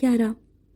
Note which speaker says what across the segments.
Speaker 1: 11,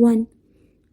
Speaker 1: 1।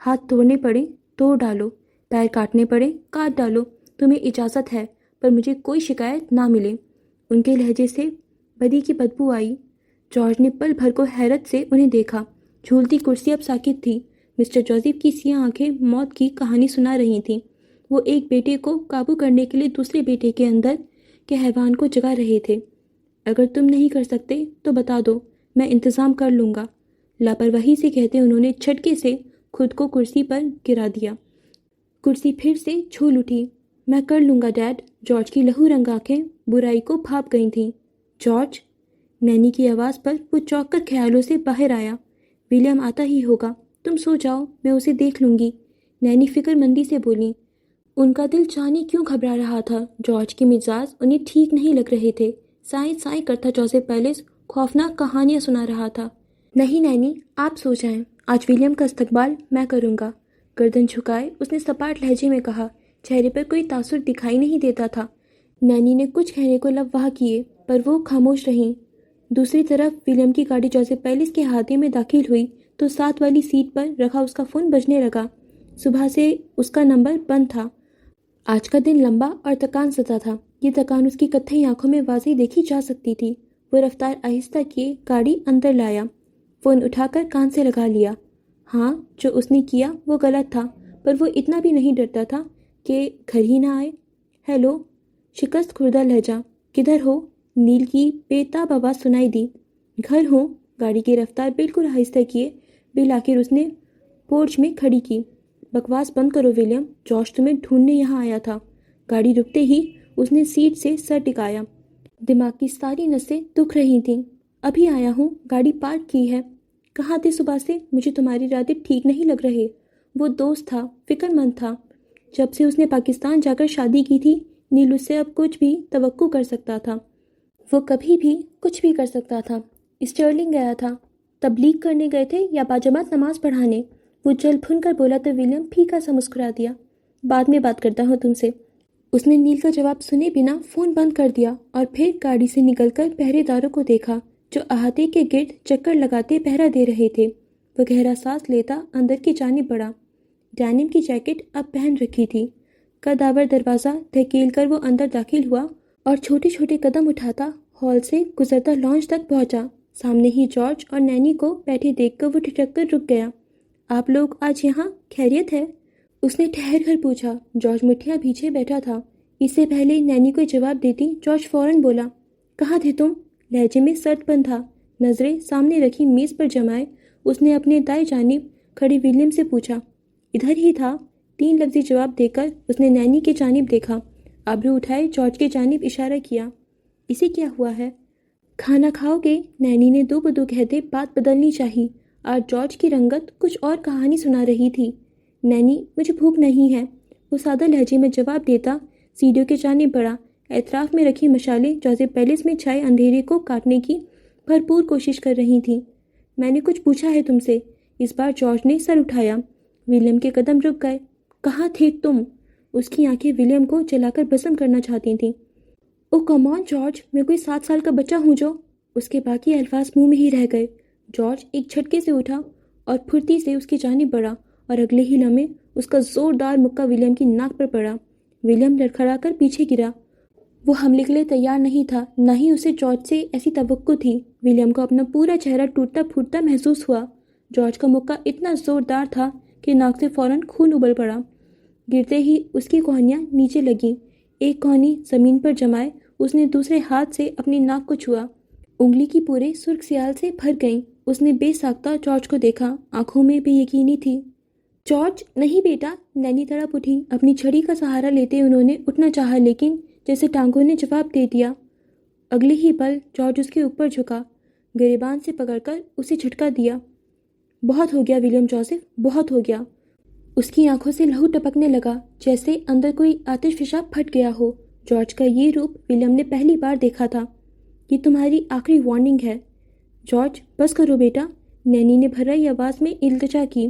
Speaker 1: ہاتھ توڑنے پڑے توڑ ڈالو، پیر کاٹنے پڑے کاٹ ڈالو، تمہیں اجازت ہے، پر مجھے کوئی شکایت نہ ملے۔ ان کے لہجے سے بدی کی بدبو آئی۔ جارج نے پل بھر کو حیرت سے انہیں دیکھا۔ جھولتی کرسی اب ساکت تھی۔ مسٹر جوزف کی سیاہ آنکھیں موت کی کہانی سنا رہی تھیں۔ وہ ایک بیٹے کو قابو کرنے کے لیے دوسرے بیٹے کے اندر کے حیوان کو جگا رہے تھے۔ اگر تم نہیں کر سکتے تو بتا دو، میں انتظام کر لوں گا، لاپرواہی سے کہتے انہوں نے جھٹکے سے خود کو کرسی پر گرا دیا۔ کرسی پھر سے جھول اٹھی۔ میں کر لوں گا ڈیڈ۔ جارج کی لہو رنگ آنکھیں برائی کو بھاپ گئی تھیں۔ جارج، نینی کی آواز پر وہ چونک کر خیالوں سے باہر آیا۔ ولیم آتا ہی ہوگا، تم سو جاؤ، میں اسے دیکھ لوں گی، نینی فکر مندی سے بولی۔ ان کا دل جانے کیوں گھبرا رہا تھا۔ جارج کے مزاج انہیں ٹھیک نہیں لگ رہے تھے۔ سائیں سائیں کرتا جوزف پیلس خوفناک کہانیاں سنا رہا تھا۔ نہیں نینی، آپ سو جائیں، آج ولیم کا استقبال میں کروں گا۔ گردن جھکائے اس نے سپاٹ لہجے میں کہا، چہرے پر کوئی تاثر دکھائی نہیں دیتا تھا۔ نینی نے کچھ کہنے کو لب واہ کیے، پر وہ خاموش رہیں۔ دوسری طرف ولیم کی گاڑی جوزف پیلس کے احاطے میں داخل ہوئی تو ساتھ والی سیٹ پر رکھا اس کا فون بجنے لگا۔ صبح سے اس کا نمبر بند تھا۔ آج کا دن لمبا اور تکان زدہ تھا۔ یہ تکان اس کی کتھئی آنکھوں میں واضح دیکھی جا سکتی تھی۔ وہ رفتار آہستہ کیے گاڑی اندر لایا، فون اٹھا کر کان سے لگا لیا۔ ہاں، جو اس نے کیا وہ غلط تھا، پر وہ اتنا بھی نہیں ڈرتا تھا کہ گھر ہی نہ آئے۔ ہیلو، شکست خوردہ لہجہ، کدھر ہو؟ نیل کی بے تاب آواز سنائی دی۔ گھر ہوں۔ گاڑی کی رفتار بالکل آہستہ کیے بالآخر اس نے پورچ میں کھڑی کی۔ بکواس بند کرو ولیم، جارج تمہیں ڈھونڈنے یہاں آیا تھا۔ گاڑی رکتے ہی اس نے سیٹ سے سر ٹکایا۔ دماغ کی ساری نسیں دکھ رہی تھیں۔ ابھی آیا ہوں، گاڑی پارک کی ہے۔ کہاں تھے صبح سے؟ مجھے تمہاری ارادے ٹھیک نہیں لگ رہے۔ وہ دوست تھا، فکر مند تھا۔ جب سے اس نے پاکستان جا کر شادی کی تھی، نیل اس سے اب کچھ بھی توقع کر سکتا تھا۔ وہ کبھی بھی کچھ بھی کر سکتا تھا۔ اسٹرلنگ گیا تھا، تبلیغ کرنے گئے تھے یا باجماعت نماز پڑھانے؟ وہ جل بھن کر بولا تو ولیم پھیکا سا مسکرا دیا۔ بعد میں بات کرتا ہوں تم سے۔ اس نے نیل کا جواب سنے بنا فون بند کر دیا اور پھر گاڑی سے نکل کر پہرے داروں کو دیکھا جو احاطے کے گرد چکر لگاتے پہرا دے رہے تھے۔ وہ گہرا سانس لیتا اندر کی جانب بڑھا۔ ڈینم کی جیکٹ اب پہن رکھی تھی۔ قدآور دروازہ دھکیل کر وہ اندر داخل ہوا اور چھوٹے چھوٹے قدم اٹھاتا ہال سے گزرتا لانچ تک پہنچا۔ سامنے ہی جارج اور نینی کو بیٹھے دیکھ کر وہ ٹھٹک کر رک گیا۔ آپ لوگ آج یہاں خیریت ہے؟ اس نے ٹھہر کر پوچھا۔ جارج مٹھیاں بھیجے بیٹھا تھا۔ اس سے پہلے نینی کوئی جواب دیتی جارج فوراً بولا، کہاں تھے تم؟ لہجے میں سرد پن تھا۔ نظریں سامنے رکھی میز پر جمائے اس نے اپنے دائیں جانب کھڑے ولیم سے پوچھا۔ ادھر ہی تھا، 3 لفظی جواب دے کر اس نے نینی کی جانب دیکھا، ابرو اٹھائے جارج کی جانب اشارہ کیا۔ اسے کیا ہوا ہے؟ کھانا کھاؤ گے؟ نینی نے دو بدو کہتے بات بدلنی چاہی۔ آج جارج کی رنگت کچھ اور کہانی سنا رہی تھی۔ نینی، مجھے بھوک نہیں ہے، وہ سادہ لہجے میں جواب دیتا سیڑھیوں کے جانب بڑھا۔ اطراف میں رکھی مشالیں جوزف پیلس میں چھائے اندھیرے کو کاٹنے کی بھرپور کوشش کر رہی تھیں۔ میں نے کچھ پوچھا ہے تم سے؟ اس بار جارج نے سر اٹھایا۔ ولیم کے قدم رک گئے۔ کہاں تھے تم؟ اس کی آنکھیں ولیم کو جلا کر بھسم کرنا چاہتی تھیں۔ اوہ کم آن جارج، میں کوئی 7 سال کا بچہ ہوں جو؟ اس کے باقی الفاظ منہ میں ہی رہ گئے۔ جارج ایک جھٹکے سے اٹھا اور پھرتی سے اس کی جانب بڑھا اور اگلے ہی لمحے اس کا زوردار مکہ ولیم کی ناک پر پڑا۔ ولیم لڑکھڑا کر پیچھے گرا۔ وہ حملے کے لیے تیار نہیں تھا، نہ ہی اسے جارج سے ایسی توقع تھی۔ ولیم کو اپنا پورا چہرہ ٹوٹتا پھوٹتا محسوس ہوا۔ جارج کا مکہ اتنا زوردار تھا کہ ناک سے فوراً خون ابل پڑا۔ گرتے ہی اس کی کوہنیاں نیچے لگیں۔ ایک کوہنی زمین پر جمائے اس نے دوسرے ہاتھ سے اپنی ناک کو چھوا۔ انگلی کی پورے سرخ سیال سے بھر گئیں۔ اس نے بے ساختہ جارج کو دیکھا، آنکھوں میں بے یقینی تھی۔ جارج، نہیں بیٹا، نینی تڑپ اٹھی۔ اپنی چھڑی کا سہارا لیتے انہوں نے اٹھنا چاہا لیکن جیسے ٹانگوں نے جواب دے دیا۔ اگلے ہی پل جارج اس کے اوپر جھکا، گریبان سے پکڑ کر اسے جھٹکا دیا۔ بہت ہو گیا ولیم جوزف، بہت ہو گیا۔ اس کی آنکھوں سے لہو ٹپکنے لگا جیسے اندر کوئی آتش فشاں پھٹ گیا ہو۔ جارج کا یہ روپ ولیم نے پہلی بار دیکھا تھا۔ یہ تمہاری آخری وارننگ ہے۔ جارج، بس کرو بیٹا، نینی نے بھرائی آواز میں التجا کی۔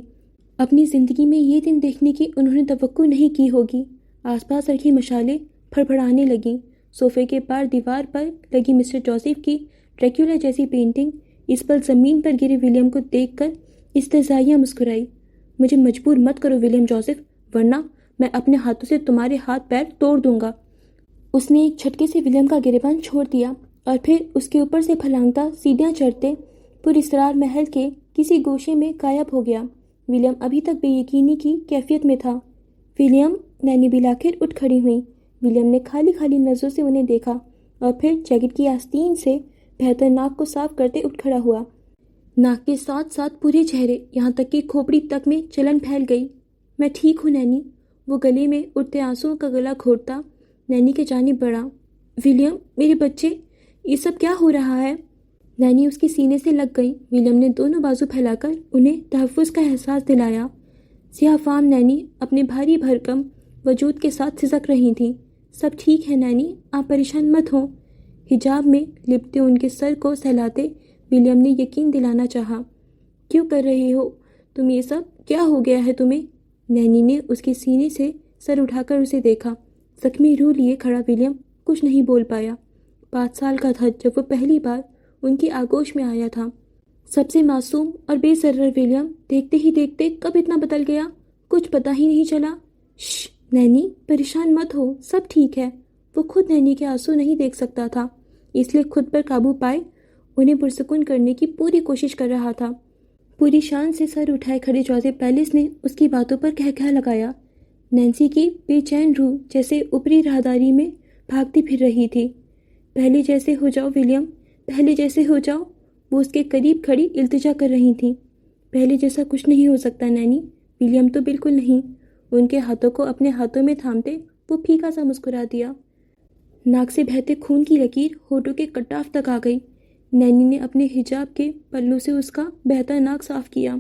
Speaker 1: اپنی زندگی میں یہ دن دیکھنے کی انہوں نے توقع نہیں کی ہوگی۔ آس پاس رکھی مشالیں پھڑپھڑانے لگیں۔ صوفے کے پار دیوار پر لگی مسٹر جوزف کی ڈریکولا جیسی پینٹنگ اس پل زمین پر گرے ولیم کو دیکھ کر استہزائیہ مسکرائی۔ مجھے مجبور مت کرو ولیم جوزف، ورنہ میں اپنے ہاتھوں سے تمہارے ہاتھ پیر توڑ دوں گا۔ اس نے ایک جھٹکے سے ولیم کا گریبان چھوڑ دیا اور پھر اس کے اوپر سے پھلانگتا سیڑھیاں چڑھتے پراسرار محل کے کسی گوشے میں غائب ہو گیا۔ ولیم ابھی تک بے یقینی کی کیفیت میں تھا۔ ولیم، نینی بالآخر اٹھ کھڑی ہوئی۔ ولیم نے کھالی کھالی نظروں سے انہیں دیکھا اور پھر جیکٹ کی آستین سے بہتر ناک کو صاف کرتے اٹھ کھڑا ہوا۔ ناک کے ساتھ ساتھ پورے چہرے، یہاں تک کہ کھوپڑی تک میں چلن پھیل گئی۔ میں ٹھیک ہوں نینی۔ وہ گلے میں اٹھتے آنسوؤں کا گلا گھونٹتا نینی کے جانب بڑھا۔ ولیم، میرے بچے، یہ سب کیا ہو رہا ہے؟ نینی اس کے سینے سے لگ گئی۔ ولیم نے دونوں بازو پھیلا کر انہیں تحفظ کا احساس دلایا۔ سیاہ فام نینی اپنے بھاری بھرکم وجود کے ساتھ سسک رہی تھیں۔ سب ٹھیک ہے نینی، آپ پریشان مت ہوں۔ حجاب میں لپٹے ان کے سر کو سہلاتے ولیم نے یقین دلانا چاہا۔ کیوں کر رہے ہو تم یہ سب؟ کیا ہو گیا ہے تمہیں؟ نینی نے اس کے سینے سے سر اٹھا کر اسے دیکھا۔ زخمی روح لیے کھڑا ولیم کچھ نہیں بول پایا۔ 5 سال کا تھا جب وہ پہلی بار ان کی آغوش میں آیا تھا۔ سب سے معصوم اور بے ضرر ولیم دیکھتے ہی دیکھتے کب اتنا بدل گیا، کچھ پتہ ہی نہیں چلا۔ شش نینی، پریشان مت ہو، سب ٹھیک ہے۔ وہ خود نینی کے آنسو نہیں دیکھ سکتا تھا، اس لیے خود پر قابو پائے انہیں پرسکون کرنے کی پوری کوشش کر رہا تھا۔ پوری شان سے سر اٹھائے کھڑے جوزف پیلس نے اس کی باتوں پر کہہ لگایا۔ نینسی کی بے چین روح جیسے اوپری راہداری میں بھاگتی پھر رہی تھی۔ پہلے جیسے ہو جاؤ ولیم، پہلے جیسے ہو جاؤ، وہ اس کے قریب کھڑی التجا کر رہی تھیں۔ پہلے جیسا کچھ نہیں ہو سکتا نینی، ولیم تو بالکل نہیں۔ ان کے ہاتھوں کو اپنے ہاتھوں میں تھامتے وہ پھیکا سا مسکرا دیا۔ ناک سے بہتے خون کی لکیر ہونٹوں کے کٹاف تک آ گئی۔ نینی نے اپنے حجاب کے پلو سے اس کا بہتا ناک صاف کیا۔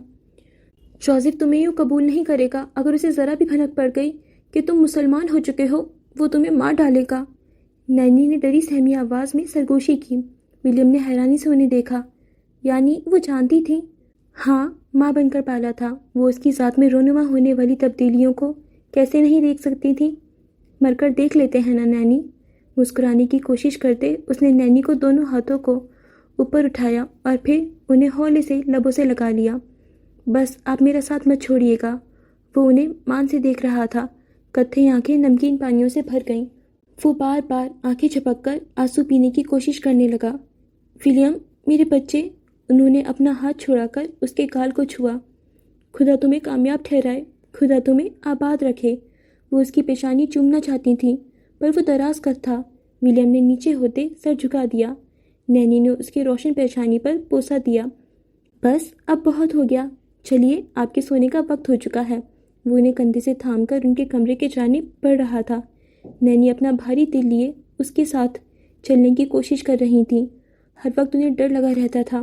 Speaker 1: جوزف تمہیں یوں قبول نہیں کرے گا، اگر اسے ذرا بھی بھنک پڑ گئی کہ تم مسلمان ہو چکے ہو، وہ تمہیں مار ڈالے گا۔ نینی نے ڈری سہمی آواز میں سرگوشی کی۔ ولیم نے حیرانی سے انہیں دیکھا۔ یعنی وہ جانتی تھی؟ ہاں، ماں بن کر پالا تھا، وہ اس کی ذات میں رونما ہونے والی تبدیلیوں کو کیسے نہیں دیکھ سکتی تھی؟ مر کر دیکھ لیتے ہیں نا نینی۔ مسکرانے کی کوشش کرتے اس نے نینی کو دونوں ہاتھوں کو اوپر اٹھایا اور پھر انہیں ہولے سے لبوں سے لگا لیا۔ بس آپ میرا ساتھ مت چھوڑیے گا۔ وہ انہیں مان سے دیکھ رہا تھا۔ کتھئی آنکھیں نمکین پانیوں سے بھر گئیں۔ وہ بار بار آنکھیں جھپک کر آنسو پینے کی کوشش کرنے لگا۔ ولیم، میرے بچے، انہوں نے اپنا ہاتھ چھڑا کر اس کے گال کو چھوا۔ خدا تمہیں کامیاب ٹھہرائے، خدا تمہیں آباد رکھے۔ وہ اس کی پیشانی چومنا چاہتی تھیں پر وہ دراز کر تھا۔ ولیم نے نیچے ہوتے سر جھکا دیا۔ نینی نے اس کی روشن پیشانی پر بوسہ دیا۔ بس اب بہت ہو گیا، چلیے آپ کے سونے کا وقت ہو چکا ہے۔ وہ انہیں کندھے سے تھام کر ان کے کمرے کے جانب بڑھ رہا تھا۔ نینی اپنا بھاری دل لیے اس کے ساتھ چلنے کی کوشش کر رہی تھیں۔ ہر وقت انہیں ڈر لگا رہتا تھا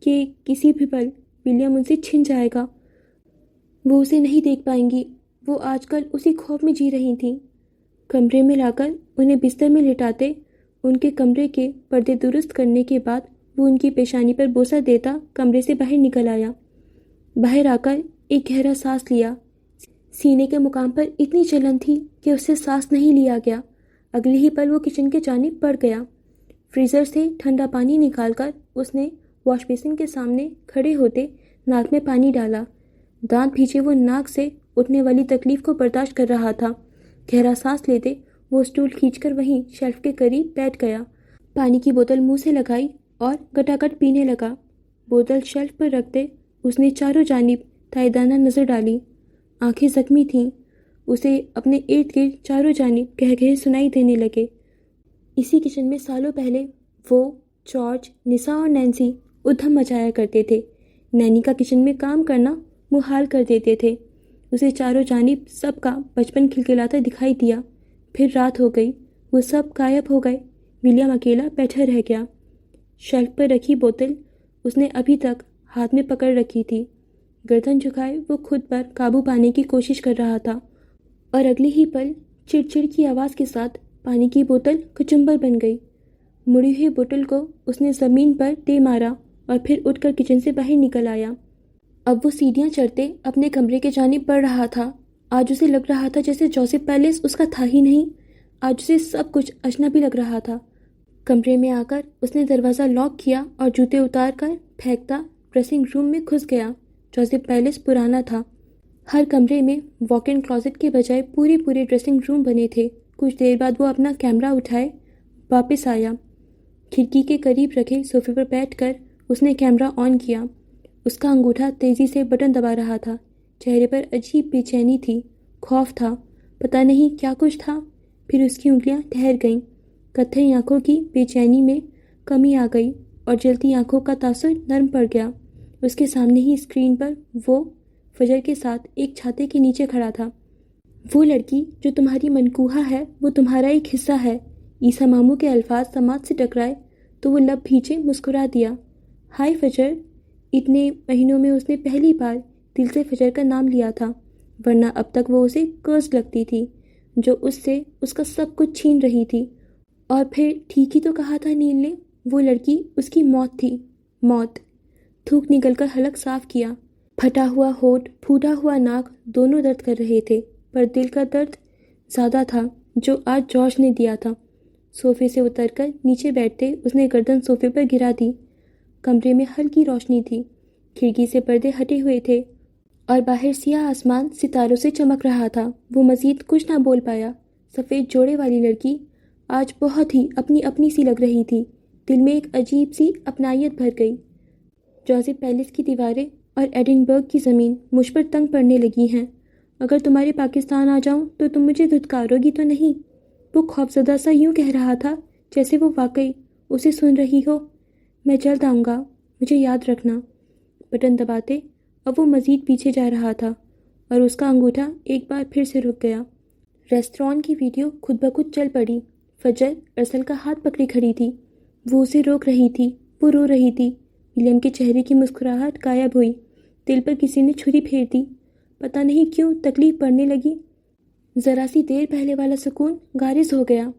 Speaker 1: کہ کسی بھی پل ولیم ان سے چھن جائے گا، وہ اسے نہیں دیکھ پائیں گی۔ وہ آج کل اسی خوف میں جی رہی تھیں۔ کمرے میں لا کر انہیں بستر میں لٹاتے ان کے کمرے کے پردے درست کرنے کے بعد وہ ان کی پیشانی پر بوسہ دیتا کمرے سے باہر نکل آیا۔ باہر آ کر ایک گہرا سانس لیا۔ سینے کے مقام پر اتنی چلن تھی کہ اس سے سانس نہیں لیا گیا۔ اگلے ہی پل وہ کچن کے جانب بڑھ گیا۔ فریزر سے ٹھنڈا پانی نکال کر اس نے واش بیسن کے سامنے کھڑے ہوتے ناک میں پانی ڈالا۔ دانت بھیجے وہ ناک سے اٹھنے والی تکلیف کو برداشت کر رہا تھا۔ گہرا سانس لیتے وہ اسٹول کھینچ کر وہیں شیلف کے قریب بیٹھ گیا۔ پانی کی بوتل منہ سے لگائی اور گٹاگٹ پینے لگا۔ بوتل شیلف پر رکھتے اس نے چاروں جانب تائیدانہ نظر ڈالی۔ آنکھیں زخمی تھیں۔ اسے اپنے ارد گرد چاروں جانب گہگہے سنائی دینے لگے۔ اسی کچن میں سالوں پہلے وہ، جارج، نسا اور نینسی ادھم مچایا کرتے تھے۔ نینی کا کچن میں کام کرنا محال کر دیتے تھے۔ اسے چاروں جانب سب کا بچپن کھلکھلاتا دکھائی دیا۔ پھر رات ہو گئی، وہ سب غائب ہو گئے۔ ولیم اکیلا بیٹھا رہ گیا۔ شیلف پر رکھی بوتل اس نے ابھی تک ہاتھ میں پکڑ رکھی تھی۔ گردن جھکائے وہ خود پر قابو پانے کی کوشش کر رہا تھا اور اگلی ہی پل چڑچڑ کی آواز کے ساتھ پانی کی بوتل کچمبر بن گئی۔ مڑی ہوئی بوتل کو اس نے زمین پر دے مارا اور پھر اٹھ کر کچن سے باہر نکل آیا۔ اب وہ سیڑھیاں چڑھتے اپنے کمرے کے جانب بڑھ رہا تھا۔ آج اسے لگ رہا تھا جیسے جوزف پیلس اس کا تھا ہی نہیں۔ آج اسے سب کچھ اجنبی لگ رہا تھا۔ کمرے میں آ کر اس نے دروازہ لاک کیا اور جوتے اتار کر پھینکتا ڈریسنگ روم میں گھس گیا۔ جوزف پیلس پرانا تھا۔ ہر کمرے میں واک ان کلازٹ کے بجائے پورے ڈریسنگ روم بنے تھے۔ کچھ دیر بعد وہ اپنا کیمرہ اٹھائے واپس آیا۔ کھڑکی کے قریب رکھے صوفے پر بیٹھ کر اس نے کیمرہ آن کیا۔ اس کا انگوٹھا تیزی سے بٹن دبا رہا تھا۔ چہرے پر عجیب بے چینی تھی، خوف تھا، پتہ نہیں کیا کچھ تھا۔ پھر اس کی انگلیاں ٹھہر گئیں۔ کتھئی آنکھوں کی بے چینی میں کمی آ گئی اور جلتی آنکھوں کا تاثر نرم پڑ گیا۔ اس کے سامنے ہی اسکرین پر وہ فجر کے ساتھ ایک چھاتے کے نیچے کھڑا تھا۔ وہ لڑکی جو تمہاری منکوہا ہے وہ تمہارا ایک حصہ ہے۔ عیسیٰ ماموں کے الفاظ سماعت سے ٹکرائے تو وہ لب بھیجے مسکرا دیا۔ ہائے فجر۔ اتنے مہینوں میں اس نے پہلی بار دل سے فجر کا نام لیا تھا، ورنہ اب تک وہ اسے کرس لگتی تھی جو اس سے اس کا سب کچھ چھین رہی تھی۔ اور پھر ٹھیک ہی تو کہا تھا نیل نے، وہ لڑکی اس کی موت تھی۔ موت۔ تھوک نکل کر حلق صاف کیا۔ پھٹا ہوا ہونٹ، پھوٹا ہوا ناک دونوں درد کر رہے تھے، پر دل کا درد زیادہ تھا جو آج جارج نے دیا تھا۔ صوفے سے اتر کر نیچے بیٹھتے اس نے گردن صوفے پر گرا دی۔ کمرے میں ہلکی روشنی تھی، کھڑکی سے پردے ہٹے ہوئے تھے اور باہر سیاہ آسمان ستاروں سے چمک رہا تھا۔ وہ مزید کچھ نہ بول پایا۔ سفید جوڑے والی لڑکی آج بہت ہی اپنی سی لگ رہی تھی۔ دل میں ایک عجیب سی اپنائیت بھر گئی۔ جوزف پیلس کی دیواریں اور ایڈنبرگ کی زمین مجھ پر تنگ پڑنے لگی ہیں۔ اگر تمہارے پاکستان آ جاؤں تو تم مجھے دھتکارو گی تو نہیں؟ وہ خوفزدہ سا یوں کہہ رہا تھا جیسے وہ واقعی اسے سن رہی ہو۔ میں جلد آؤں گا، مجھے یاد رکھنا۔ بٹن دباتے اب وہ مزید پیچھے جا رہا تھا اور اس کا انگوٹھا ایک بار پھر سے رک گیا۔ ریستوران کی ویڈیو خود بخود چل پڑی۔ فجر ارسل کا ہاتھ پکڑی کھڑی تھی۔ وہ اسے روک رہی تھی، وہ رو رہی تھی۔ ولیم کے چہرے کی مسکراہٹ غائب ہوئی۔ دل پر کسی نے چھری پھیر دی۔ پتہ نہیں کیوں تکلیف بڑھنے لگی۔ ذرا سی دیر پہلے والا سکون غارض ہو گیا۔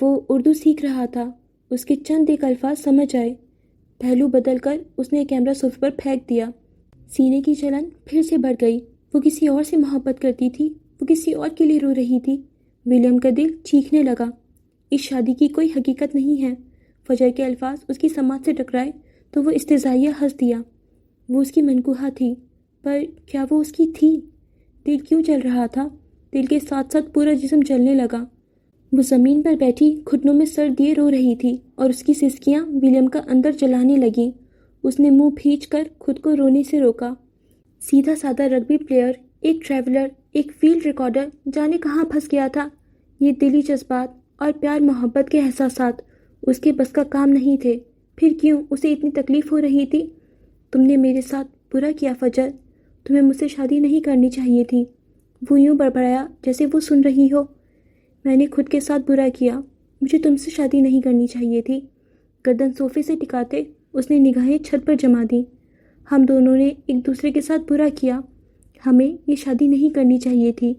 Speaker 1: وہ اردو سیکھ رہا تھا، اس کے چند ایک الفاظ سمجھ آئے۔ پہلو بدل کر اس نے کیمرہ صوفے پر پھینک دیا۔ سینے کی جلن پھر سے بڑھ گئی۔ وہ کسی اور سے محبت کرتی تھی، وہ کسی اور کے لیے رو رہی تھی۔ ولیم کا دل چیخنے لگا۔ اس شادی کی کوئی حقیقت نہیں ہے۔ فجر کے الفاظ اس کی سماعت سے ٹکرائے تو وہ استہزائیہ ہنس دیا۔ وہ اس کی منکوہا تھی، پر کیا وہ اس کی تھی؟ دل کیوں جل رہا تھا؟ دل کے ساتھ ساتھ پورا جسم جلنے لگا۔ وہ زمین پر بیٹھی گھٹنوں میں سر دیے رو رہی تھی اور اس کی سسکیاں ولیم کا اندر جلانے لگیں۔ اس نے منہ بھینچ کر خود کو رونے سے روکا۔ سیدھا سادہ رگبی پلیئر، ایک ٹریولر، ایک فیلڈ ریکارڈر، جانے کہاں پھنس گیا تھا۔ یہ دلی جذبات اور پیار محبت کے احساسات اس کے بس کا کام نہیں تھے۔ پھر کیوں اسے اتنی تکلیف ہو رہی تھی؟ تم نے میرے ساتھ برا کیا فجر، تمہیں مجھ سے شادی نہیں کرنی چاہیے تھی۔ وہ یوں بڑبڑایا جیسے وہ سن رہی ہو۔ میں نے خود کے ساتھ برا کیا، مجھے تم سے شادی نہیں کرنی چاہیے تھی۔ گردن صوفے سے ٹکاتے اس نے نگاہیں چھت پر جما دیں۔ ہم دونوں نے ایک دوسرے کے ساتھ برا کیا، ہمیں یہ شادی نہیں کرنی چاہیے تھی۔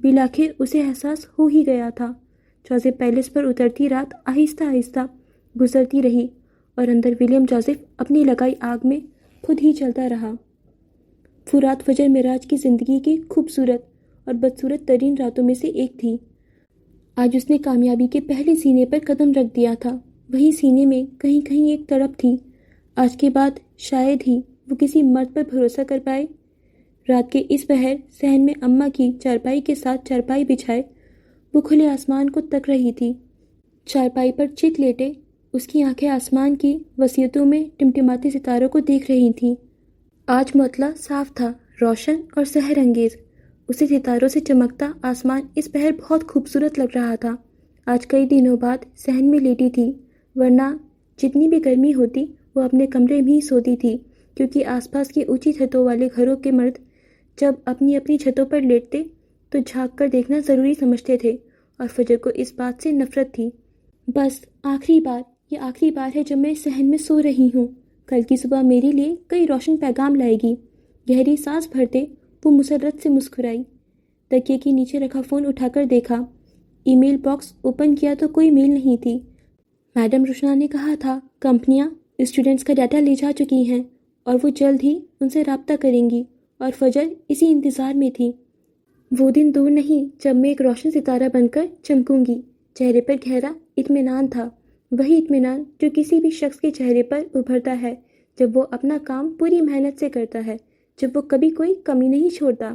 Speaker 1: بالآخر اسے احساس ہو ہی گیا تھا۔ جوزف پیلس پر اترتی رات آہستہ آہستہ گزرتی رہی اور اندر ولیم جوزف اپنی لگائی آگ میں خود ہی چلتا رہا۔ وہ رات فجر معراج کی زندگی کی خوبصورت اور بدصورت ترین راتوں میں سے ایک تھی۔ آج اس نے کامیابی کے پہلے سینے پر قدم رکھ دیا تھا۔ وہی سینے میں کہیں کہیں ایک تڑپ تھی۔ آج کے بعد شاید ہی وہ کسی مرد پر بھروسہ کر پائے۔ رات کے اس پہر صحن میں اماں کی چارپائی کے ساتھ چارپائی بچھائے وہ کھلے آسمان کو تک رہی تھی۔ چارپائی پر چت لیٹے اس کی آنکھیں آسمان کی وسعتوں میں ٹمٹماتے ستاروں کو دیکھ رہی تھیں۔ آج معطلی صاف تھا، روشن اور سحر انگیز۔ اسے ستاروں سے چمکتا آسمان اس پہر بہت خوبصورت لگ رہا تھا۔ آج کئی دنوں بعد صحن میں لیٹی تھی، ورنہ جتنی بھی گرمی ہوتی وہ اپنے کمرے میں ہی سوتی تھی، کیونکہ آس پاس کی اونچی چھتوں والے گھروں کے مرد جب اپنی اپنی چھتوں پر لیٹتے تو جھانک کر دیکھنا ضروری سمجھتے تھے، اور فجر کو اس بات سے نفرت تھی۔ بس آخری بار، یہ آخری بار ہے جب میں صحن میں سو رہی ہوں۔ کل کی صبح میرے لیے کئی روشن پیغام لائے گی۔ گہری سانس بھرتے وہ مسرت سے مسکرائی۔ تکیے کے نیچے رکھا فون اٹھا کر دیکھا۔ ای میل باکس اوپن کیا تو کوئی میل نہیں تھی۔ میڈم روشنا نے کہا تھا کمپنیاں اسٹوڈنٹس کا ڈیٹا لے جا چکی ہیں اور وہ جلد ہی ان سے رابطہ کریں گی، اور فجر اسی انتظار میں تھی۔ وہ دن دور نہیں جب میں ایک روشن ستارہ بن کر چمکوں گی۔ چہرے پر گہرا اطمینان تھا، وہی اطمینان جو کسی بھی شخص کے چہرے پر ابھرتا ہے جب وہ اپنا کام پوری محنت سے کرتا ہے، جب وہ کبھی کوئی کمی نہیں چھوڑتا۔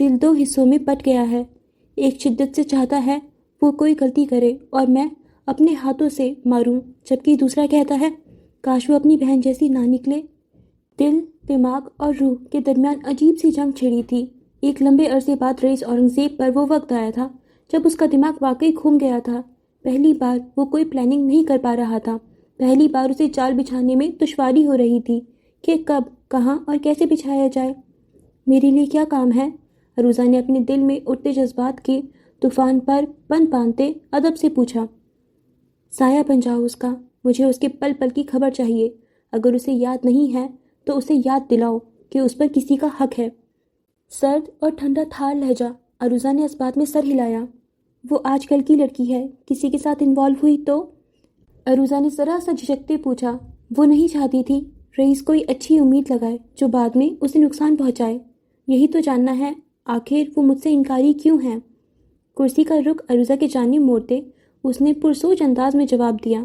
Speaker 1: دل دو حصوں میں بٹ گیا ہے۔ ایک شدت سے چاہتا ہے وہ کوئی غلطی کرے اور میں اپنے ہاتھوں سے ماروں، جبکہ دوسرا کہتا ہے کاش وہ اپنی بہن جیسی نہ نکلے۔ دل، دماغ اور روح کے درمیان عجیب سی جنگ چھڑی تھی۔ ایک لمبے عرصے بعد رئیس اورنگزیب پر وہ وقت آیا تھا جب اس کا دماغ واقعی گھوم گیا تھا۔ پہلی بار وہ کوئی پلاننگ نہیں کر پا رہا تھا۔ پہلی بار اسے جال بچھانے میں دشواری ہو رہی تھی کہ کب، کہاں اور کیسے بچھایا جائے۔ میرے لیے کیا کام ہے؟ عروضہ نے اپنے دل میں اٹھتے جذبات کے طوفان پر پن باندھتے ادب سے پوچھا۔ سایہ بن جاؤ اس کا، مجھے اس کے پل پل کی خبر چاہیے۔ اگر اسے یاد نہیں ہے تو اسے یاد دلاؤ کہ اس پر کسی کا حق ہے۔ سرد اور ٹھنڈا تھار لہجہ۔ عروضہ نے اس بات میں سر ہلایا۔ وہ آج کل کی لڑکی ہے، کسی کے ساتھ انوالو ہوئی تو؟ عروضہ نے ذرا سا جھجکتے پوچھا۔ وہ نہیں چاہتی تھی رئیس کوئی اچھی امید لگائے جو بعد میں اسے نقصان پہنچائے۔ یہی تو جاننا ہے آخر وہ مجھ سے انکاری کیوں ہے؟ کرسی کا رخ عروضہ کے جانب موڑتے اس نے پرسوچ انداز میں جواب دیا،